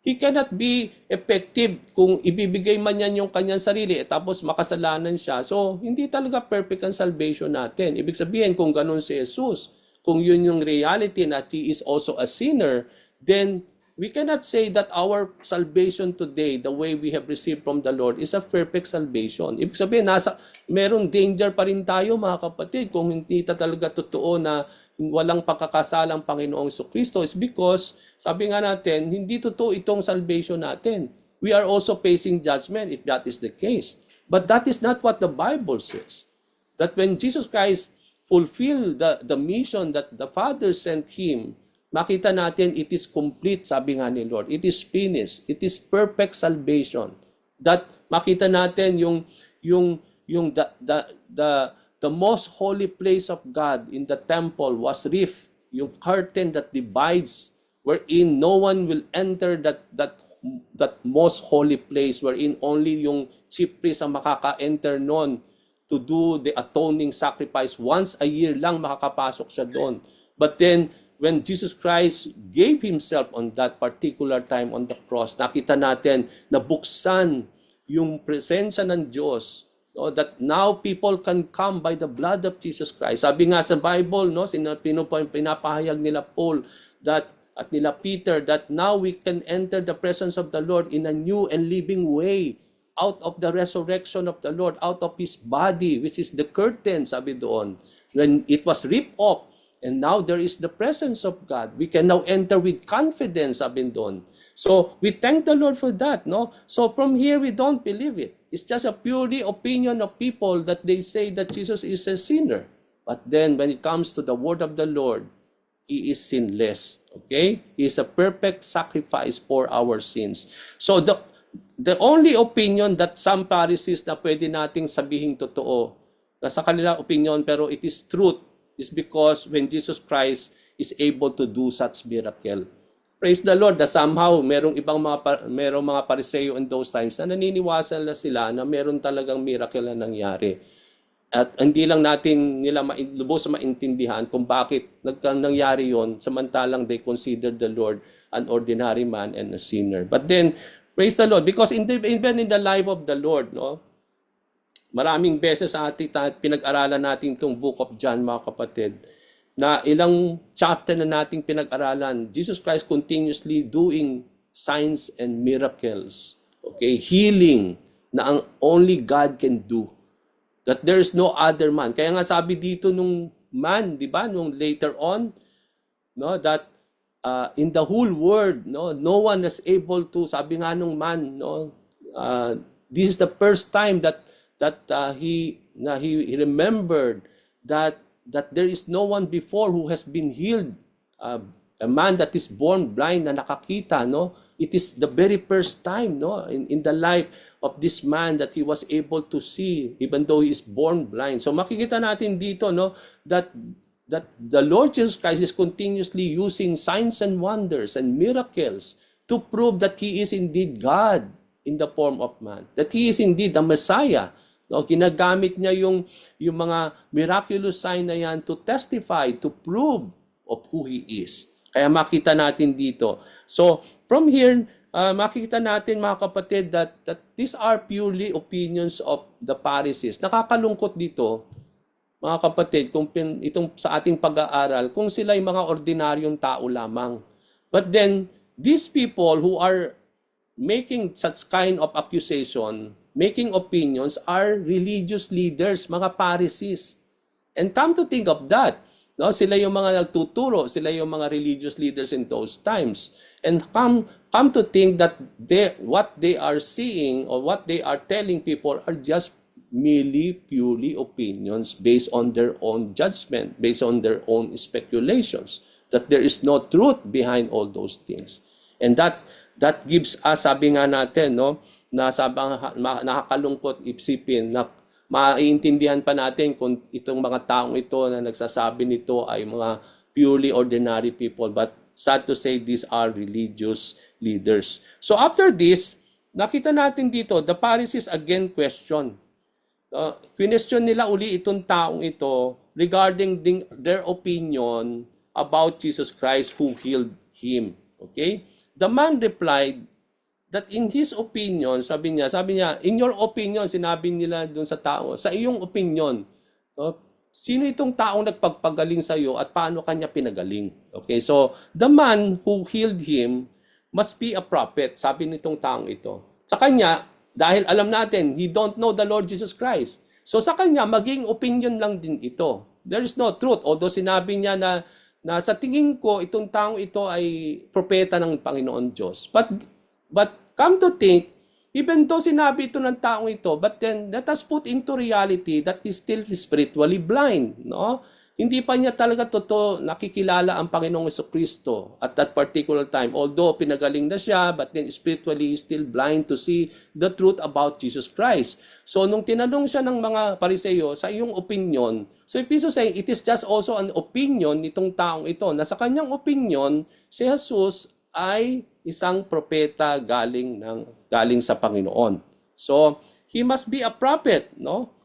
He cannot be effective kung ibibigay man yan yung kanyang sarili tapos makasalanan siya. So, hindi talaga perfect ang salvation natin. Ibig sabihin, kung ganun si Jesus, kung yun yung reality na He is also a sinner, then we cannot say that our salvation today, the way we have received from the Lord, is a perfect salvation. Ibig sabihin, merong danger pa rin tayo mga kapatid kung hindi talaga totoo na walang pagkakasalang Panginoong Jesucristo. Is because, sabi nga natin, hindi totoo itong salvation natin. We are also facing judgment if that is the case. But that is not what the Bible says. That when Jesus Christ fulfilled the mission that the Father sent Him, makita natin it is complete, sabi nga ni Lord. It is finished. It is perfect salvation. That makita natin the most holy place of God in the temple was rift, yung curtain that divides, wherein no one will enter that most holy place, wherein only yung chief priest ang makaka-enter noon to do the atoning sacrifice. Once a year lang makakapasok siya doon. But then, when Jesus Christ gave Himself on that particular time on the cross, nakita natin na buksan yung presensya ng Diyos, no, that now people can come by the blood of Jesus Christ. Sabi nga sa Bible, no, pinapahayag nila Paul at nila Peter that now we can enter the presence of the Lord in a new and living way, out of the resurrection of the Lord, out of His body, which is the curtain, sabi doon. When it was ripped off, and now there is the presence of God, we can now enter with confidence, sabi doon. So, we thank the Lord for that, no? So, from here, we don't believe it. It's just a purely opinion of people that they say that Jesus is a sinner. But then, when it comes to the word of the Lord, He is sinless, okay? He is a perfect sacrifice for our sins. So, the only opinion that some Pharisees na pwede nating sabihin totoo, na sa kanila opinion pero it is truth, is because when Jesus Christ is able to do such miracle. Praise the Lord, that somehow merong mga Pariseo in those times na naniniwasa na sila na meron talagang miracle na nangyari. At hindi lang natin nila lubos maintindihan kung bakit nangyari yon, samantalang they considered the Lord an ordinary man and a sinner. But then, praise the Lord, because even in the life of the Lord, no, maraming beses pinag-aralan natin itong Book of John, mga kapatid, na ilang chapter na nating pinag-aralan, Jesus Christ continuously doing signs and miracles, okay, healing na ang only God can do. That there is no other man. Kaya nga sabi dito nung man, di ba, nung later on, no, that in the whole world, no one is able to, sabi nga nung man, no, this is the first time that he remembered that there is no one before who has been healed. A man that is born blind na nakakita, no, it is the very first time, no, in the life of this man that he was able to see even though he is born blind. So makikita natin dito, no, that the Lord Jesus Christ is continuously using signs and wonders and miracles to prove that He is indeed God in the form of man. That He is indeed the Messiah. No, ginagamit niya yung mga miraculous sign na yan to testify, to prove of who He is. Kaya makita natin dito. So, from here, makikita natin, mga kapatid, that these are purely opinions of the Pharisees. Nakakalungkot dito, mga kapatid, kung itong sa ating pag-aaral, kung sila ay mga ordinaryong tao lamang. But then, these people who are making such kind of accusation, making opinions, are religious leaders, mga Pharisees. And come to think of that, no, sila yung mga nagtuturo, sila yung mga religious leaders in those times. And come to think that what they are seeing or what they are telling people are just merely purely opinions based on their own judgment, based on their own speculations, that there is no truth behind all those things. And that gives us, sabi nga natin, no, na nakakalungkot isipin na maiintindihan pa natin kung itong mga taong ito na nagsasabi nito ay mga purely ordinary people. But sad to say, these are religious leaders. So after this, nakita natin dito, the Pharisees again question. Question nila uli itong taong ito regarding their opinion about Jesus Christ who healed him. Okay? The man replied that in his opinion, sabi niya, in your opinion, sinabi nila doon sa tao, sa iyong opinion, sino itong taong nagpagpagaling sa iyo at paano kanya pinagaling? Okay, so the man who healed him must be a prophet, sabi nitong taong ito. Sa kanya, dahil alam natin, he don't know the Lord Jesus Christ. So sa kanya, maging opinion lang din ito. There is no truth. Although sinabi niya na sa tingin ko, itong taong ito ay propeta ng Panginoon Diyos. But come to think, even though sinabi ito ng taong ito, but then let us put into reality that he's still spiritually blind. No? Hindi pa niya talaga totoo nakikilala ang Panginoong Jesucristo at that particular time. Although pinagaling na siya, but then spiritually he's still blind to see the truth about Jesus Christ. So nung tinanong siya ng mga Pariseo, sa iyong opinion, so if Jesus saying, it is just also an opinion nitong taong ito, na sa kanyang opinion, si Jesus ay isang propeta galing sa Panginoon. So he must be a prophet, no?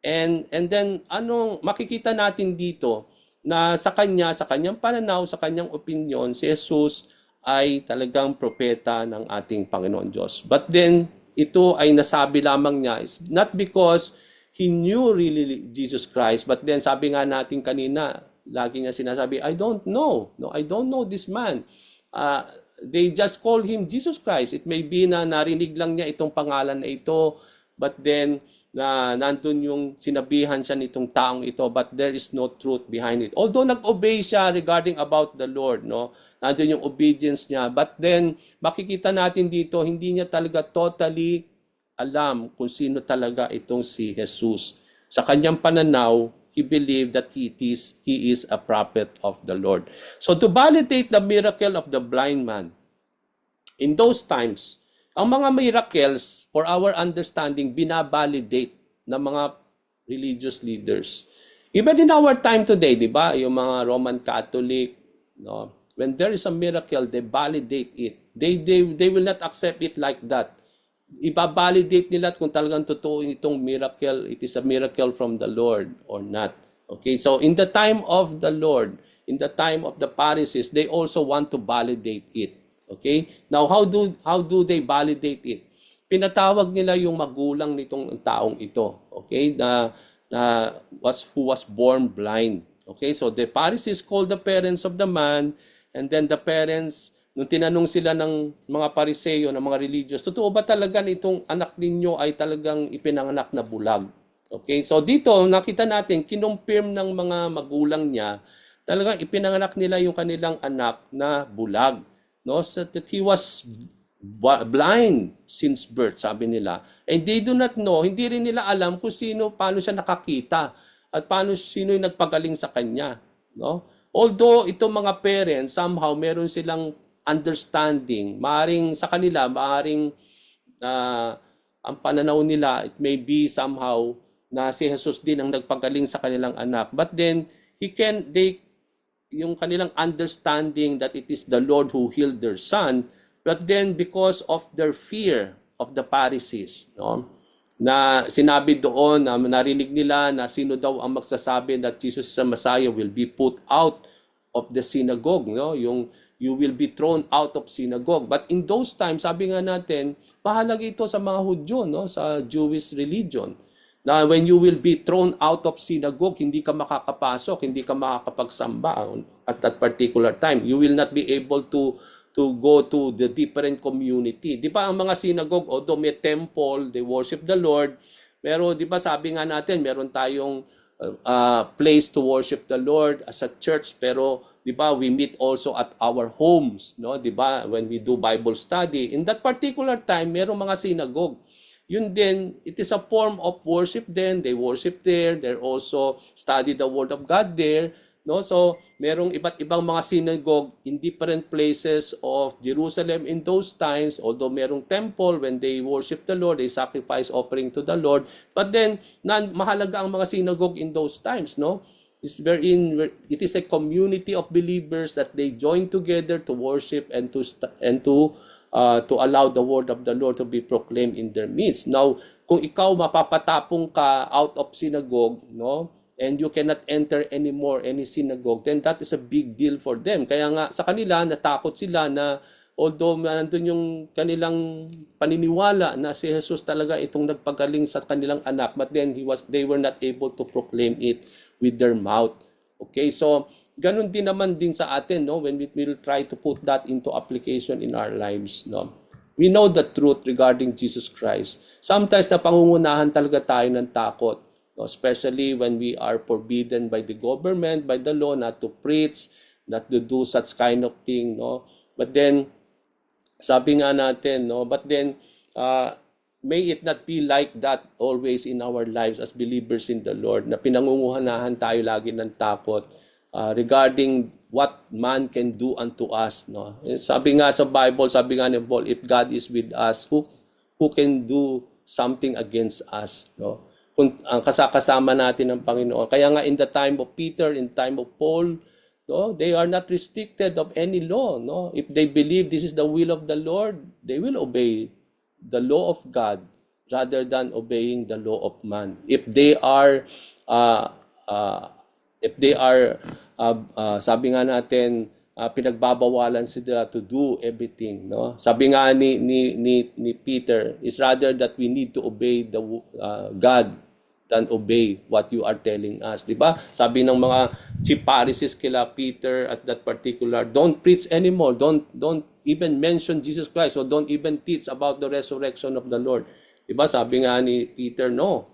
And then anong makikita natin dito na sa kanyang pananaw, sa kanyang opinion, si Jesus ay talagang propeta ng ating Panginoon Diyos. But then ito ay nasabi lamang niya is not because he knew really Jesus Christ, but then sabi nga natin kanina, lagi niya sinasabi, I don't know. No, I don't know this man. They just call him Jesus Christ. It may be na narinig lang niya itong pangalan na ito, but then na nandun yung sinabihan siya nitong taong ito, but there is no truth behind it. Although nag-obey siya regarding about the Lord, no? Nandun yung obedience niya, but then makikita natin dito, hindi niya talaga totally alam kung sino talaga itong si Jesus. Sa kanyang pananaw, he believed that he is a prophet of the Lord. So to validate the miracle of the blind man, in those times, ang mga miracles, for our understanding, binabalidate ng mga religious leaders. Even in our time today, di ba, yung mga Roman Catholic, no, when there is a miracle, they validate it. They will not accept it like that. Ibabalidate nila kung talagang totoo itong miracle, it is a miracle from the Lord or not. Okay, so in the time of the Lord, in the time of the Pharisees, they also want to validate it. Okay? Now, how do they validate it? Pinatawag nila yung magulang nitong taong ito. Okay? Who was born blind. Okay? So, the Pharisees called the parents of the man, and then the parents, nung tinanong sila ng mga Pariseo, ng mga religious, totoo ba talaga itong anak ninyo ay talagang ipinanganak na bulag? Okay? So, dito, nakita natin, kinumpirm ng mga magulang niya, talagang ipinanganak nila yung kanilang anak na bulag. No, so that he was blind since birth, sabi nila. And they do not know, hindi rin nila alam kung paano siya nakakita at sino yung nagpagaling sa kanya. No? Although itong mga parents, somehow meron silang understanding, maaring sa kanila, ang pananaw nila, it may be somehow na si Jesus din ang nagpagaling sa kanilang anak. But then, yung kanilang understanding that it is the Lord who healed their son, but then because of their fear of the Pharisees, no, na sinabi doon na narinig nila na sino daw ang magsasabi that Jesus is a Messiah will be put out of the synagogue, no, yung you will be thrown out of synagogue. But in those times, sabi nga natin, mahalaga ito sa mga Hudyo, no, sa Jewish religion. Na when you will be thrown out of synagogue, hindi ka makakapasok, hindi ka makakapagsamba at that particular time. You will not be able to go to the different community. Di ba ang mga synagogue, although may temple, they worship the Lord, pero di ba sabi nga natin, meron tayong place to worship the Lord as a church, pero di ba we meet also at our homes, no? Di ba when we do Bible study. In that particular time, merong mga synagogue. Yun din, it is a form of worship then. They worship there. They also study the Word of God there. No? So, merong iba't ibang mga synagogue in different places of Jerusalem in those times. Although merong temple, when they worship the Lord, they sacrifice offering to the Lord. But then, mahalaga ang mga synagogue in those times. No? It is a community of believers that they join together to worship and to allow the word of the Lord to be proclaimed in their midst. Now, kung ikaw mapapatapong ka out of synagogue, no, and you cannot enter anymore any synagogue, then that is a big deal for them. Kaya nga sa kanila, natakot sila na although nandun yung kanilang paniniwala na si Jesus talaga itong nagpagaling sa kanilang anak, but then they were not able to proclaim it with their mouth. Okay, so ganun din naman din sa atin, no? When we will try to put that into application in our lives, no? We know the truth regarding Jesus Christ. Sometimes na pangungunahan talaga tayo ng takot, no? Especially when we are forbidden by the government, by the law, not to preach, not to do such kind of thing, no? But then, sabi nga natin, no? But then, may it not be like that always in our lives as believers in the Lord, na pinangunguhanahan tayo lagi ng takot regarding what man can do unto us, no? Sabi nga sa Bible, sabi nga ni Paul, if God is with us, who can do something against us, no? Kung ang kasama natin ng Panginoon. Kaya nga in the time of Peter, in the time of Paul, no, they are not restricted of any law, no? If they believe this is the will of the Lord, they will obey the law of God rather than obeying the law of man. If they are sabi nga natin, pinagbabawalan sila to do everything, no? Sabi nga ni Peter, is rather that we need to obey the God than obey what you are telling us, di ba? Sabi ng mga chief Pharisees kila Peter at that particular, don't preach anymore, don't even mention Jesus Christ, or don't even teach about the resurrection of the Lord. Di ba? Sabi nga ni Peter, no.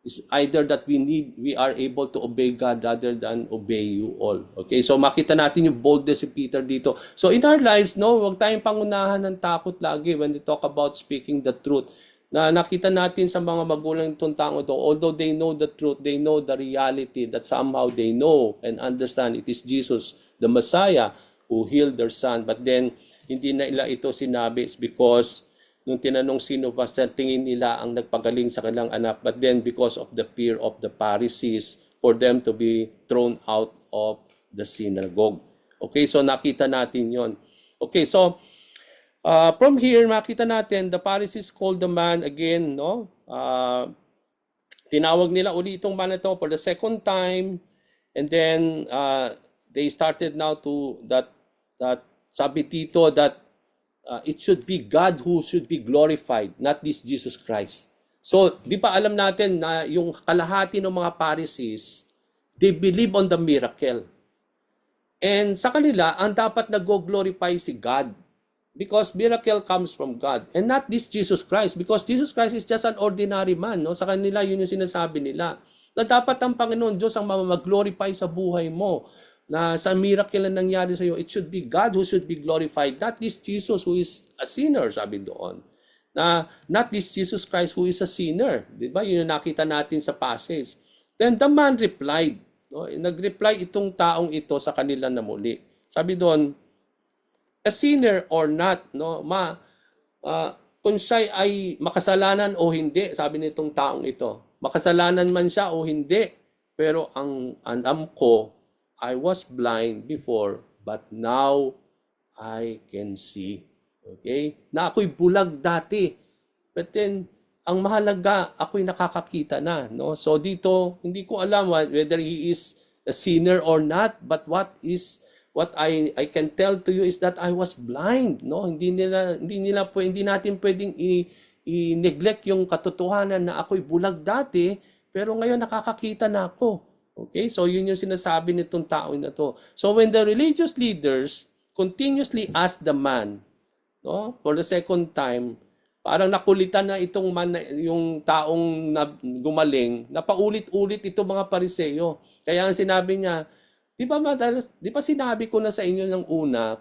It's either that we are able to obey God rather than obey you all. Okay? So makita natin yung boldness si Peter dito. So in our lives, no, huwag tayong pangunahan ng takot lagi when we talk about speaking the truth. Na nakita natin sa mga magulang itong tao ito, although they know the truth, they know the reality that somehow they know and understand it is Jesus, the Messiah, who healed their son. But then, hindi na ila ito sinabi because nung tinanong sino pa sa tingin nila ang nagpagaling sa kanilang anak, but then because of the fear of the Pharisees, for them to be thrown out of the synagogue. Okay, so nakita natin yon. Okay, so from here, makita natin, the Pharisees called the man again, no? Tinawag nila uli itong man ito for the second time, and then they started now to that sabi dito that it should be God who should be glorified, not this Jesus Christ. So, di ba alam natin na yung kalahati ng mga Pharisees, they believe on the miracle. And sa kanila, ang dapat nag-glorify si God. Because miracle comes from God. And not this Jesus Christ. Because Jesus Christ is just an ordinary man. No? Sa kanila, yun yung sinasabi nila. Na dapat ang Panginoon Diyos ang mag-glorify sa buhay mo. Na sa miracle na nangyari sa iyo, it should be God who should be glorified, not this Jesus who is a sinner, sabi doon. Na not this Jesus Christ who is a sinner. Di ba? Yun yung nakita natin sa passage. Then the man replied. No? Nag-reply itong taong ito sa kanila na muli. Sabi doon, a sinner or not, no? Kung siya ay makasalanan o hindi, sabi nitong taong ito. Makasalanan man siya o hindi, pero ang alam ko, I was blind before, but now I can see. Okay? Na ako'y bulag dati. But then, ang mahalaga, ako'y nakakakita na. No? So dito, hindi ko alam whether he is a sinner or not, but what I can tell to you is that I was blind. No? Hindi natin pwedeng i-neglect yung katotohanan na ako'y bulag dati, pero ngayon nakakakita na ako. Okay, so yun yung sinasabi nitong tao na to. So when the religious leaders continuously asked the man, no, for the second time, parang nakulitan na itong man, yung taong gumaling, napaulit-ulit itong mga Pariseo. Kaya ang sinabi niya, di ba sinabi ko na sa inyo ng una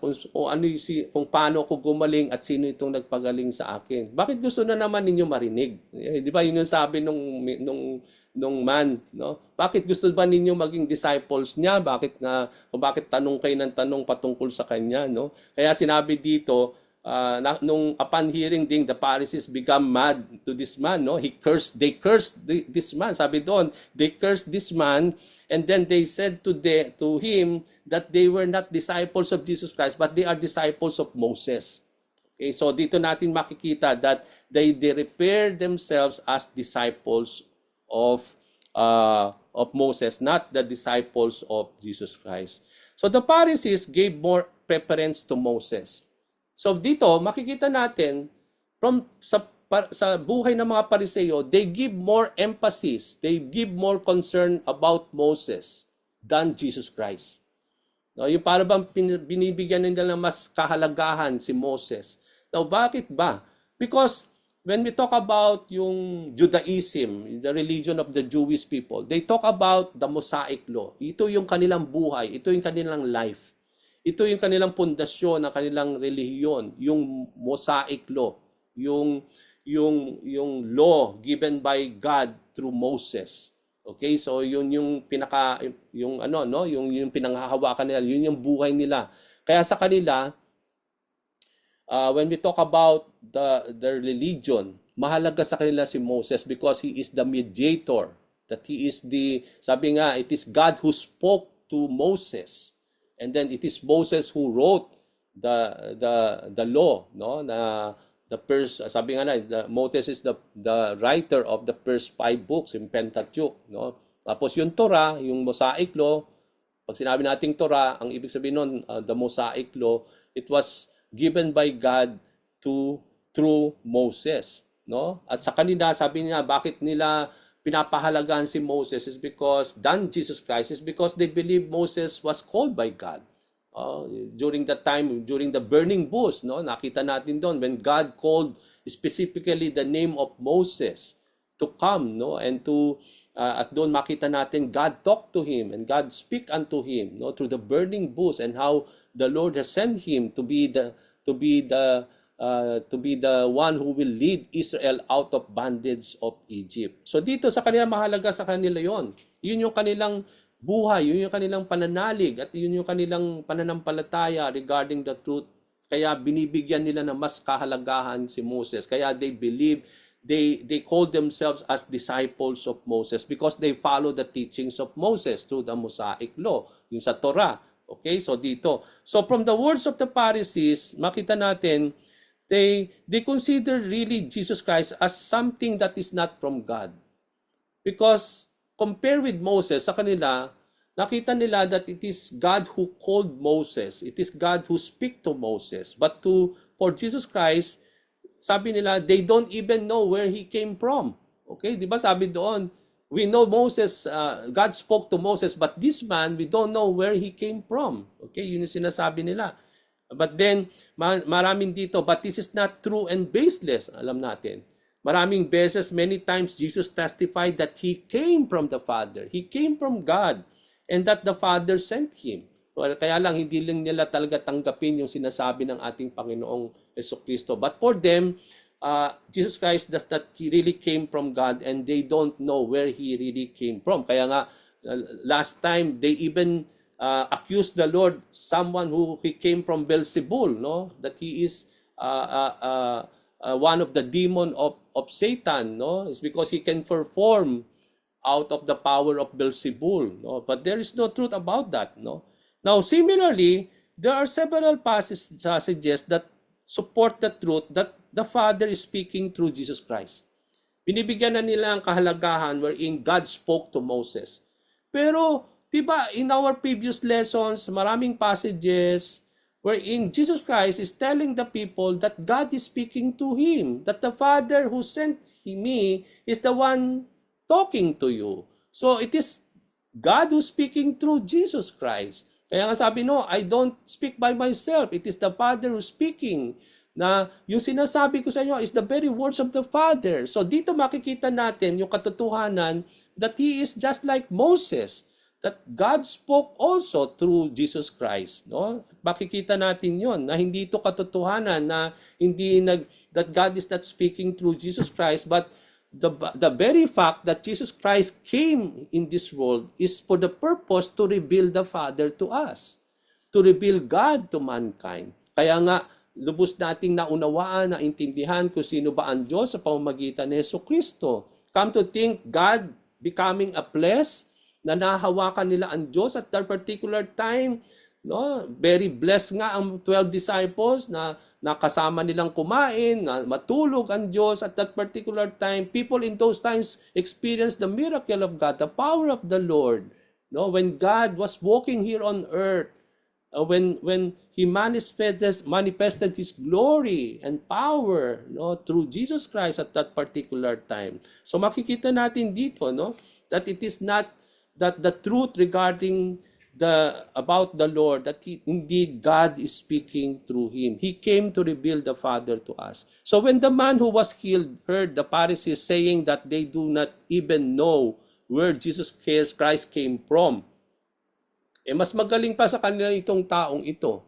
kung paano ako gumaling at sino itong nagpagaling sa akin? Bakit gusto na naman ninyo marinig? Di ba yun yung sabi nung man, no? Bakit gusto ba ninyo maging disciples niya? Bakit tanong kayo ng tanong patungkol sa kanya, no? Kaya sinabi dito, nung upon hearing the Pharisees become mad to this man, no? They cursed this man. Sabi doon, they cursed this man, and then they said to him that they were not disciples of Jesus Christ, but they are disciples of Moses. Okay, so dito natin makikita that they repair themselves as disciples of Moses, not the disciples of Jesus Christ. So the Pharisees gave more preference to Moses. So dito makikita natin sa buhay ng mga Pariseo, they give more emphasis, they give more concern about Moses than Jesus Christ. No, yung para bang binibigyan nila ng mas kahalagahan si Moses. Now, bakit ba? Because when we talk about yung Judaism, the religion of the Jewish people, they talk about the Mosaic law. Ito yung kanilang buhay, ito yung kanilang life. Ito yung kanilang pundasyon ng kanilang relihiyon, yung Mosaic law, yung yung law given by God through Moses. Okay, so yun yung pinaka yung ano no, yung pinanghahawakan nila, yun yung buhay nila. Kaya sa kanila, when we talk about the religion, mahalaga sa kanila si Moses because he is the mediator. That he is the, sabi nga, it is God who spoke to Moses. And then it is Moses who wrote the law, no? Na the first, sabi nga na, Moses is the writer of the first 5 books in Pentateuch, no? Tapos yung Torah, yung Mosaic law, pag sinabi nating Torah, ang ibig sabihin nun, the Mosaic law, it was given by God through Moses, no? At sa kanila, sabi niya, bakit nila pinapahalagaan si Moses is because than Jesus Christ is because they believe Moses was called by God. During that time, during the burning bush, no, nakita natin doon when God called specifically the name of Moses to come, no, and to at doon makita natin God talked to him and God speak unto him, no, through the burning bush, and how the Lord has sent him to be the one who will lead Israel out of bondage of Egypt. So dito sa kanila, mahalaga sa kanila yon. Yun yung kanilang buhay, yun yung kanilang pananalig, at yun yung kanilang pananampalataya regarding the truth. Kaya binibigyan nila ng mas kahalagahan si Moses. Kaya they believe, they call themselves as disciples of Moses because they follow the teachings of Moses through the Mosaic law, yung sa Torah. Okay, so dito. So from the words of the Pharisees, makita natin, they consider really Jesus Christ as something that is not from God. Because compare with Moses, sa kanila, nakita nila that it is God who called Moses. It is God who speak to Moses. But for Jesus Christ, sabi nila, they don't even know where he came from. Okay, di ba sabi doon, we know Moses, God spoke to Moses, but this man, we don't know where he came from. Okay, yun yung sinasabi nila. But then, maraming dito, but this is not true and baseless, alam natin. Maraming beses, many times, Jesus testified that he came from the Father. He came from God and that the Father sent him. Kaya lang, hindi lang nila talaga tanggapin yung sinasabi ng ating Panginoong Jesucristo. But for them, Jesus Christ does not really came from God and they don't know where he really came from. Kaya nga, last time, they even accused the Lord, someone who he came from Beelzebul, no? That he is one of the demon of Satan, no? It's because he can perform out of the power of Beelzebul, no? But there is no truth about that, no? Now, similarly, there are several passages that support the truth that the Father is speaking through Jesus Christ. Binibigyan na nila ang kahalagahan wherein God spoke to Moses. Pero, diba, in our previous lessons, maraming passages wherein Jesus Christ is telling the people that God is speaking to him, that the Father who sent me is the one talking to you. So it is God who's speaking through Jesus Christ. Kaya nga sabi, no, I don't speak by myself. It is the Father who's speaking. Na yung sinasabi ko sa inyo is the very words of the Father. So dito makikita natin yung katotohanan that he is just like Moses, that God spoke also through Jesus Christ, no? Makikita natin 'yon na hindi ito katotohanan na that God is not speaking through Jesus Christ, but the very fact that Jesus Christ came in this world is for the purpose to reveal the Father to us, to reveal God to mankind. Kaya nga lubos nating naunawaan, naintindihan kung sino ba ang Diyos sa pamamagitan ni Jesucristo. Come to think, God becoming a flesh, na nahawakan nila ang Diyos at that particular time, no? Very blessed nga ang 12 disciples na nakasama nilang kumain, na matulog ang Diyos at that particular time. People in those times experienced the miracle of God, the power of the Lord. No, when God was walking here on earth, when he manifested his glory and power, no, through Jesus Christ at that particular time. So makikita natin dito, no, that it is not that the truth regarding about the Lord, that indeed God is speaking through him. He came to reveal the Father to us. So when the man who was healed heard the Pharisees saying that they do not even know where Jesus Christ came from, mas magaling pa sa kanila itong taong ito.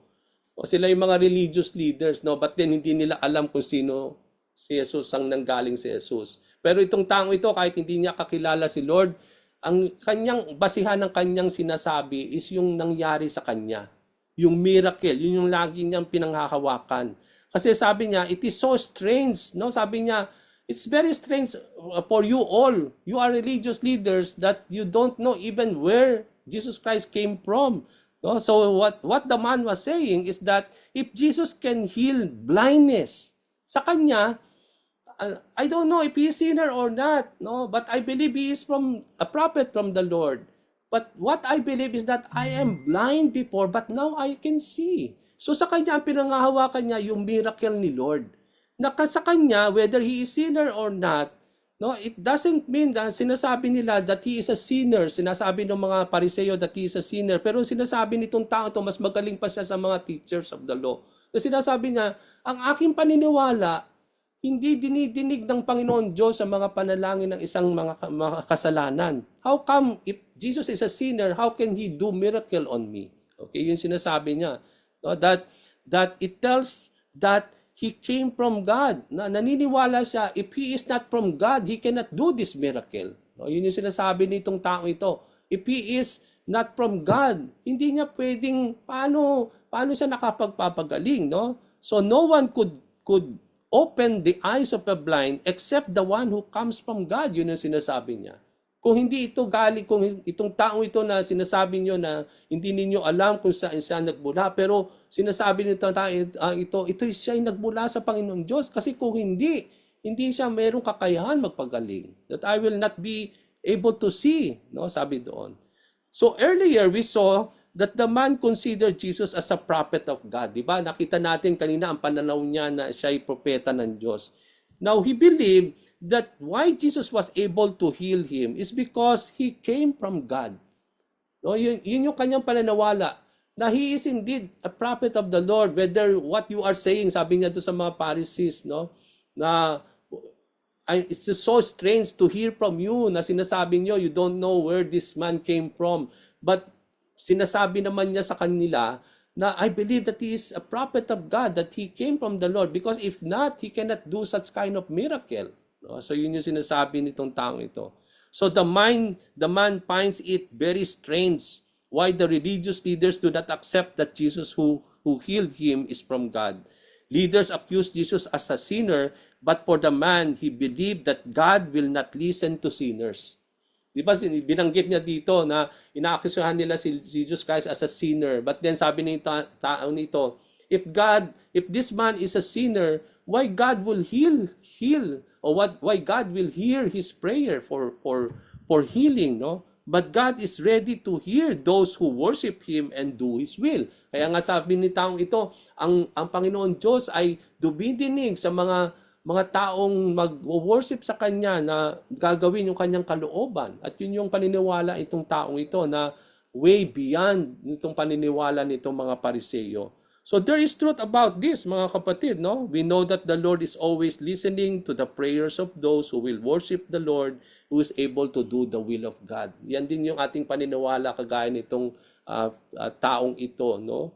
O sila yung mga religious leaders, no? But then hindi nila alam kung sino si Jesus, ang nanggaling si Jesus. Pero itong taong ito, kahit hindi niya kakilala si Lord, ang kanyang basihan ng kanyang sinasabi is yung nangyari sa kanya. Yung miracle, yun yung lagi niyang pinanghahawakan. Kasi sabi niya, it is so strange, no? Sabi niya, it's very strange for you all. You are religious leaders that you don't know even where Jesus Christ came from. No? So what the man was saying is that if Jesus can heal blindness, sa kanya, I don't know if he is sinner or not, no, but I believe he is from a prophet from the Lord. But what I believe is that I am blind before, but now I can see. So sa kanya, ang pinangahawakan niya yung miracle ni Lord. Na sa kanya, whether he is sinner or not, no, it doesn't mean that sinasabi nila that he is a sinner. Sinasabi ng mga Pariseo that he is a sinner. Pero sinasabi nitong tao to, mas magaling pa siya sa mga teachers of the law. So sinasabi niya, ang aking paniniwala, hindi dinidinig ng Panginoon Diyos sa mga panalangin ng isang mga kasalanan. How come if Jesus is a sinner, how can he do miracle on me? Okay, yun sinasabi niya. No, that it tells that he came from God. Na naniniwala siya, if he is not from God, he cannot do this miracle. No, yun yung sinasabi nitong tao ito. If he is not from God, hindi niya pwedeng paano siya nakapagpapagaling, no? So no one could open the eyes of the blind except the one who comes from God. Yun ang sinasabi niya. Kung hindi ito galing, kung itong taong ito na sinasabi niyo na hindi ninyo alam kung saan siya nagmula, pero sinasabi nito ito siya ay nagmula sa Panginoong Diyos. Kasi kung hindi siya mayroong kakayahan magpagaling. That I will not be able to see, no? Sabi doon. So earlier we saw that the man considered Jesus as a prophet of God. Diba? Nakita natin kanina ang pananaw niya na siya ay propeta ng Diyos. Now, he believed that why Jesus was able to heal him is because he came from God. No, yun yung kanyang pananawala na he is indeed a prophet of the Lord. Whether what you are saying, sabi niya doon sa mga Pharisees, no, na it's just so strange to hear from you na sinasabi niyo, you don't know where this man came from. But sinasabi naman niya sa kanila na I believe that he is a prophet of God, that he came from the Lord, because if not, he cannot do such kind of miracle. No? So yun yung sinasabi nitong taong ito. So the man finds it very strange why the religious leaders do not accept that Jesus who healed him is from God. Leaders accuse Jesus as a sinner, but for the man, he believed that God will not listen to sinners. Di ba, binanggit niya dito na inaakusahan nila si Jesus Christ as a sinner. But then sabi ni tao nito, if this man is a sinner, why God will heal or why God will hear his prayer for healing, no? But God is ready to hear those who worship him and do his will. Kaya nga sabi ni taong ito, ang Panginoon Diyos ay dumidinig sa mga taong mag-worship sa Kanya na gagawin yung Kanyang kalooban. At yun yung paniniwala itong taong ito na way beyond itong paniniwala nitong mga Pariseo. So there is truth about this, mga kapatid, no? We know that the Lord is always listening to the prayers of those who will worship the Lord, who is able to do the will of God. Yan din yung ating paniniwala kagaya nitong taong ito, no?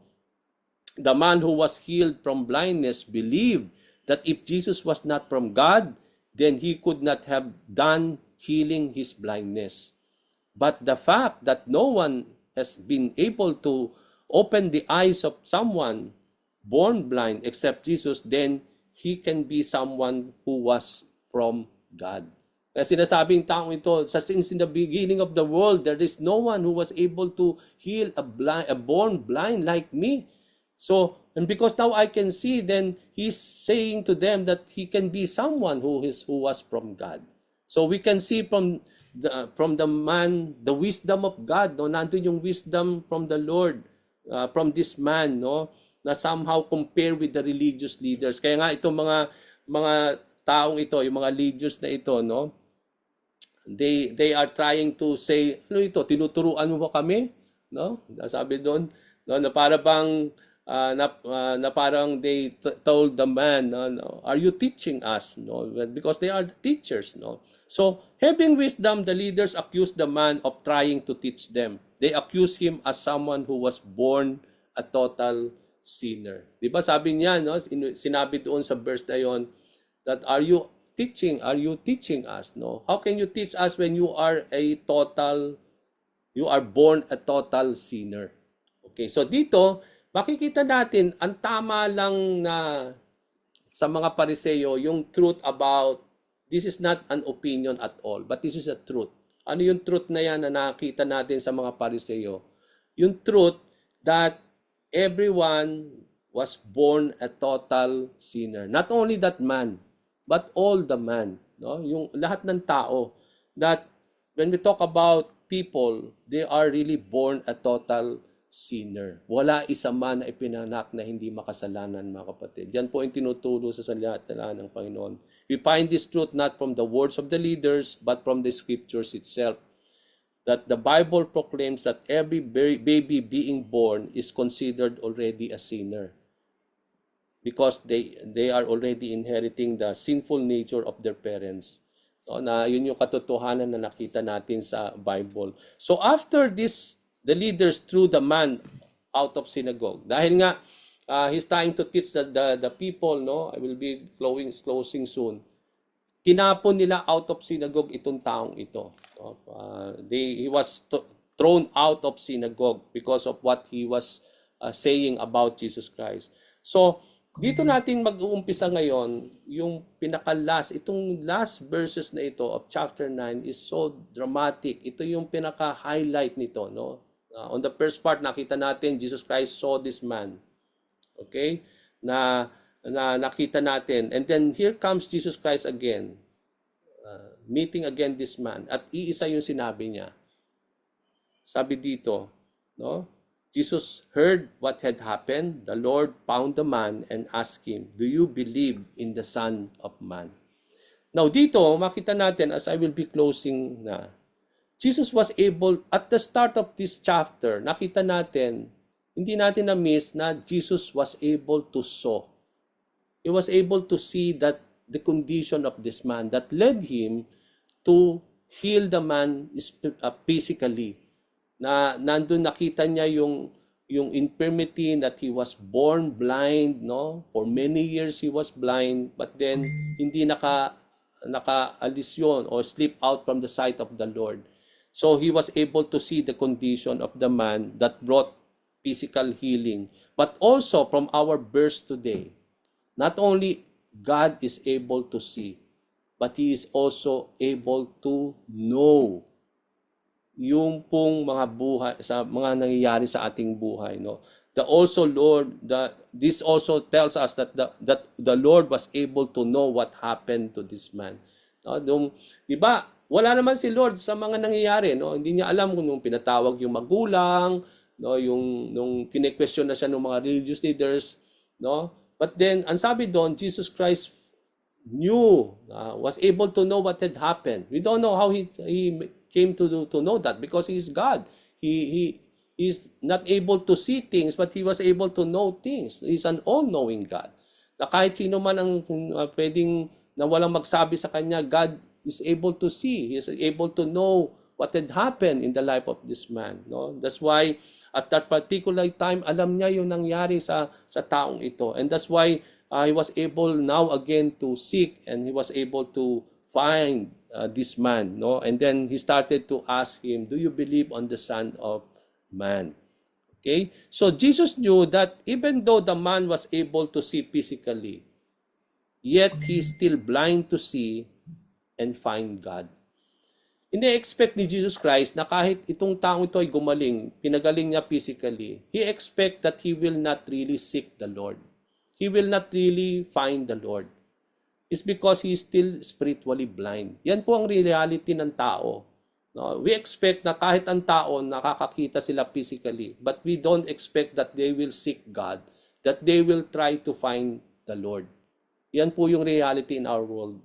The man who was healed from blindness believed that if Jesus was not from God, then he could not have done healing his blindness. But the fact that no one has been able to open the eyes of someone born blind except Jesus, then he can be someone who was from God. Kaya sinasabing taong ito, since in the beginning of the world, there is no one who was able to heal a born blind like me. So, and because now I can see, then he's saying to them that he can be someone who was from God. So we can see from the man the wisdom of God, no, nandun yung wisdom from the Lord, from this man, no, na somehow compare with the religious leaders. Kaya nga itong mga taong ito, yung mga religious na ito, no, they are trying to say, ano ito, tinuturuan mo ba kami? no? Sabi doon, no, na para bang na parang they told the man, no, are you teaching us, no? Because they are the teachers, no? So, having wisdom, the leaders accused the man of trying to teach them. They accused him as someone who was born a total sinner. 'Di ba sabi niya, no, sinabi doon sa verse na 'yon, that are you teaching us, no? How can you teach us when you are born a total sinner? Okay, so dito makikita natin ang tama lang na sa mga Pariseo yung truth about this is not an opinion at all, but this is a truth. Ano yung truth na yan na nakita natin sa mga Pariseo? Yung truth that everyone was born a total sinner. Not only that man, but all the man. No? Yung lahat ng tao. That when we talk about people, they are really born a total sinner. Wala isa man na ipinanak na hindi makasalanan, mga kapatid. Yan po yung tinuturo sa salita ng Panginoon. We find this truth not from the words of the leaders, but from the scriptures itself. That the Bible proclaims that every baby being born is considered already a sinner. Because they are already inheriting the sinful nature of their parents. So, na yun yung katotohanan na nakita natin sa Bible. So after this, the leaders threw the man out of synagogue. Dahil nga, he's trying to teach the people, no? I will be closing soon. Tinapon nila out of synagogue itong taong ito. No? He was thrown out of synagogue because of what he was saying about Jesus Christ. So, dito natin mag-uumpisa ngayon, yung itong last verses na ito of chapter 9 is so dramatic. Ito yung pinaka-highlight nito, no? On the first part, nakita natin, Jesus Christ saw this man. Okay? Na nakita natin. And then, here comes Jesus Christ again. Meeting again this man. At iisa yung sinabi niya. Sabi dito, no? Jesus heard what had happened. The Lord found the man and asked him, do you believe in the Son of Man? Now, dito, makita natin, as I will be closing na, Jesus was able, at the start of this chapter, nakita natin, hindi natin na-miss na Jesus was able to saw. He was able to see that the condition of this man that led him to heal the man physically. Na nandun nakita niya yung infirmity that he was born blind, no? For many years he was blind, but then hindi nakaalis yun or slip out from the sight of the Lord. So he was able to see the condition of the man that brought physical healing. But also from our verse today, not only God is able to see, but He is also able to know yung pong mga buhay, sa mga nangyayari sa ating buhay. No? This also tells us that the Lord was able to know what happened to this man. No? Di ba? Wala naman si Lord sa mga nangyayari, no? Hindi niya alam kung yung pinatawag yung magulang, no, nung kine-question na siya ng mga religious leaders, no? But then, ang sabi doon, Jesus Christ knew, was able to know what had happened. We don't know how he came to know that because he is God. He is not able to see things, but he was able to know things. He's an all-knowing God. Na kahit sino man ang pwedeng na walang magsabi sa kanya, God is able to see. He is able to know what had happened in the life of this man. No? That's why at that particular time, alam niya yung nangyari sa taong ito. And that's why he was able now again to seek and he was able to find this man. No? And then he started to ask him, do you believe on the Son of Man? Okay? So Jesus knew that even though the man was able to see physically, yet he is still blind to see and find God. Ini-expect ni Jesus Christ na kahit itong taong ito ay gumaling, pinagaling niya physically, he expect that he will not really seek the Lord. He will not really find the Lord. It's because he is still spiritually blind. Yan po ang reality ng tao. No? We expect na kahit ang tao nakakakita sila physically, but we don't expect that they will seek God, that they will try to find the Lord. Yan po yung reality in our world.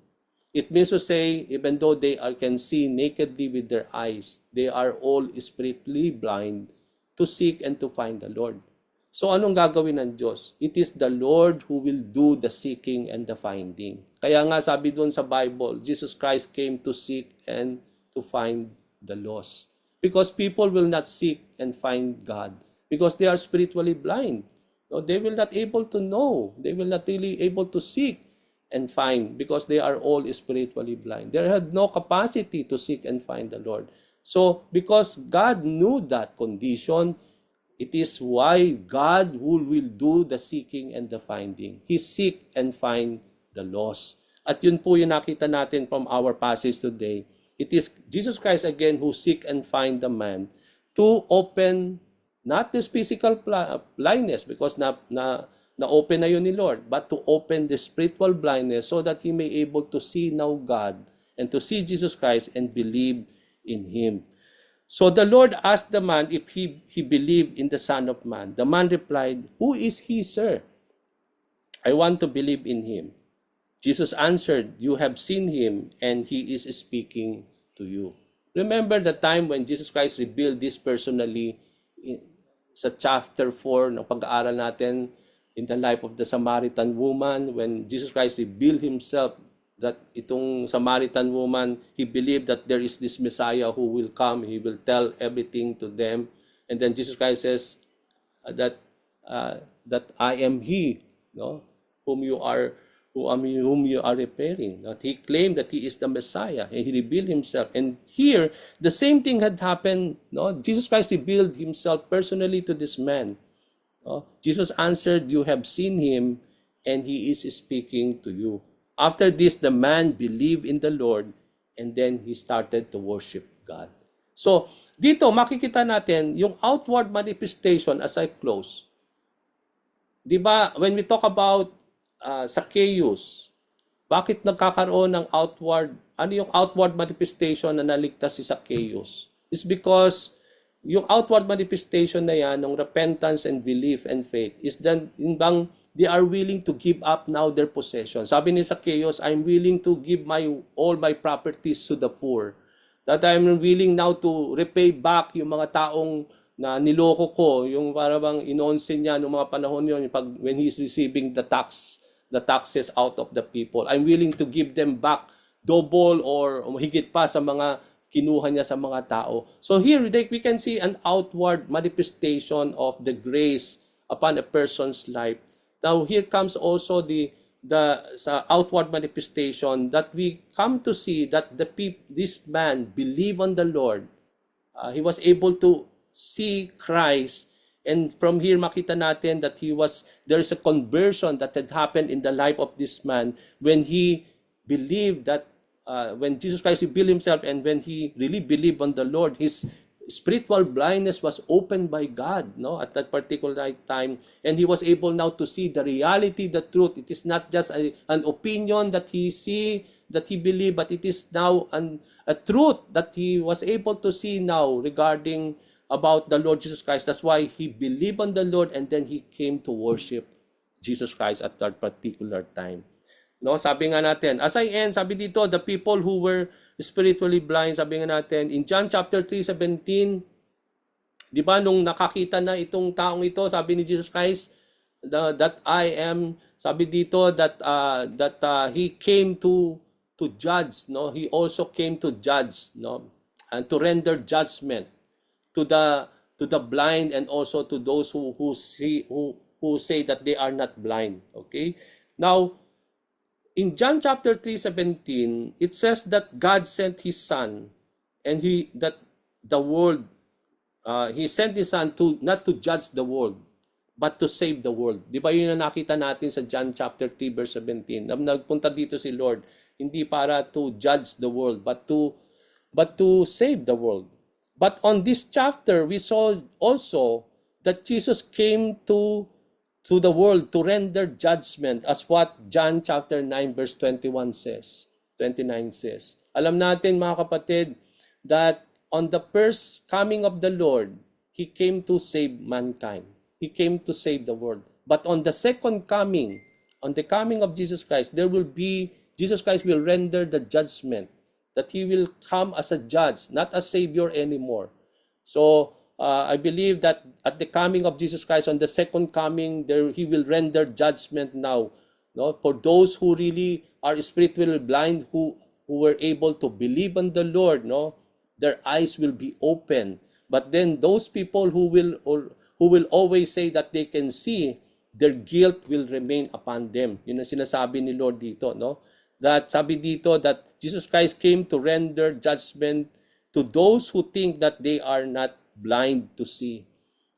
It means to say, even though they can see nakedly with their eyes, they are all spiritually blind to seek and to find the Lord. So anong gagawin ng Diyos? It is the Lord who will do the seeking and the finding. Kaya nga sabi doon sa Bible, Jesus Christ came to seek and to find the lost. Because people will not seek and find God because they are spiritually blind. No, they will not able to know. They will not really able to seek and find because they are all spiritually blind. They have no capacity to seek and find the Lord. So because God knew that condition, it is why God who will do the seeking and the finding. He seek and find the lost. At yun po yung nakita natin from our passage today. It is Jesus Christ again who seek and find the man to open not this physical blindness because na-open na yun ni Lord, but to open the spiritual blindness so that he may able to see now God and to see Jesus Christ and believe in Him. So the Lord asked the man if he believed in the Son of Man. The man replied, "Who is he, sir? I want to believe in him." Jesus answered, "You have seen him, and he is speaking to you." Remember the time when Jesus Christ revealed this personally sa chapter 4 ng pag-aaral natin in the life of the Samaritan woman, when Jesus Christ revealed himself that itong Samaritan woman, he believed that there is this Messiah who will come. He will tell everything to them. And then Jesus Christ says that I am He, no, whom you are repairing. That he claimed that he is the Messiah, and he revealed himself. And here, the same thing had happened. No, Jesus Christ revealed himself personally to this man. No? Jesus answered, "You have seen him, and he is speaking to you." After this, the man believed in the Lord, and then he started to worship God. So, dito makikita natin yung outward manifestation as I close. Di ba, when we talk about Zacchaeus, bakit nagkakaroon ng outward, ano yung outward manifestation na naligtas si Zacchaeus? It's because yung outward manifestation na yan, ng repentance and belief and faith, is then, yung bang they are willing to give up now their possession. Sabi ni Zacchaeus, "I'm willing to give all my properties to the poor. That I'm willing now to repay back yung mga taong na niloko ko, yung parang inonsin niya noong mga panahon yun, when he's receiving the taxes out of the people. I'm willing to give them back double or higit pa sa mga kinuha niya sa mga tao." So here we can see an outward manifestation of the grace upon a person's life. Now here comes also the outward manifestation that we come to see that this man believed on the Lord. He was able to see Christ, and from here makita natin that there is a conversion that had happened in the life of this man when he believed that when Jesus Christ revealed himself and when he really believed on the Lord, his spiritual blindness was opened by God, no, at that particular time, and he was able now to see the reality, the truth. It is not just an opinion that he believed, but it is now a truth that he was able to see now regarding about the Lord Jesus Christ. That's why he believed on the Lord, and then he came to worship Jesus Christ at that particular time. No, sabi nga natin, as I end, sabi dito, the people who were spiritually blind, sabi nga natin, in John chapter 3:17, di ba, nung nakakita na itong taong ito, sabi ni Jesus Christ, that I am, sabi dito, that he came to judge, no? He also came to judge, no? And to render judgment to the blind and also to those who say that they are not blind. Okay? Now, in John chapter 3:17, it says that God sent His Son, and He sent His Son to not to judge the world, but to save the world. Di ba yun na nakita natin sa John chapter 3 verse 17? Nagpunta dito si Lord, hindi para to judge the world, but to save the world. But on this chapter, we saw also that Jesus came to the world to render judgment, as what John chapter 9 verse 29 says. Alam natin mga kapatid that on the first coming of the Lord, He came to save mankind. He came to save the world. But on the second coming, on the coming of Jesus Christ, Jesus Christ will render the judgment, that He will come as a judge, not a savior anymore. So I believe that at the coming of Jesus Christ, on the second coming, there He will render judgment now. No, for those who really are spiritually blind, who were able to believe on the Lord, no, their eyes will be open. But then those people who will always say that they can see, their guilt will remain upon them. Yun ang sinasabi ni Lord dito, no? That sabi dito that Jesus Christ came to render judgment to those who think that they are not blind to see.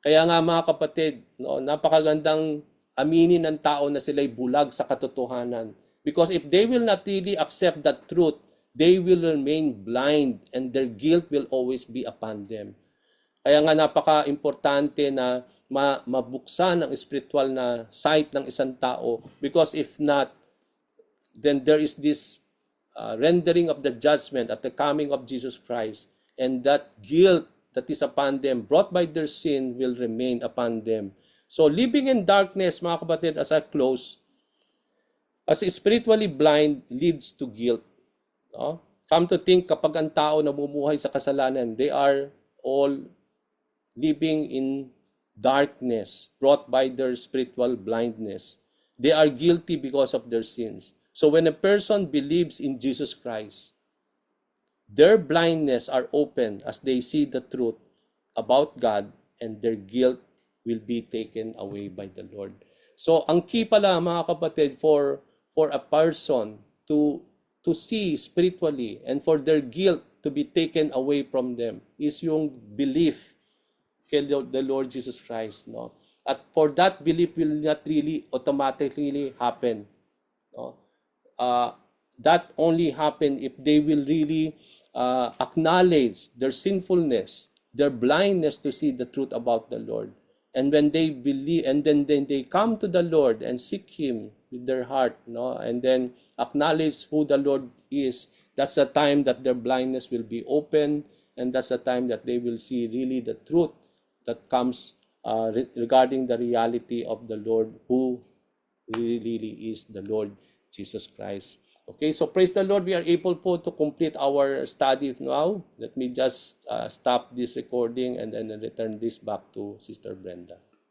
Kaya nga mga kapatid, no, napakagandang aminin ng tao na sila'y bulag sa katotohanan. Because if they will not really accept that truth, they will remain blind and their guilt will always be upon them. Kaya nga napaka-importante na mabuksan ang spiritual na sight ng isang tao, because if not, then there is this rendering of the judgment at the coming of Jesus Christ, and that guilt that is upon them brought by their sin will remain upon them. So living in darkness, mga kapatid, as I close, as spiritually blind leads to guilt. No? Come to think, kapag ang tao namumuhay sa kasalanan, they are all living in darkness brought by their spiritual blindness. They are guilty because of their sins. So when a person believes in Jesus Christ, their blindness are open as they see the truth about God, and their guilt will be taken away by the Lord. So ang key pala mga kapatid for a person to see spiritually and for their guilt to be taken away from them is yung belief kay the Lord Jesus Christ, no? At for that belief will not really automatically happen, no? That only happen if they will really acknowledge their sinfulness, their blindness to see the truth about the Lord. And when they believe, and then they come to the Lord and seek Him with their heart, no, and then acknowledge who the Lord is, that's the time that their blindness will be open, and that's the time that they will see really the truth that comes regarding the reality of the Lord, who really is the Lord Jesus Christ. Okay, so praise the Lord, we are able po to complete our study now. Let me just stop this recording and then return this back to Sister Brenda.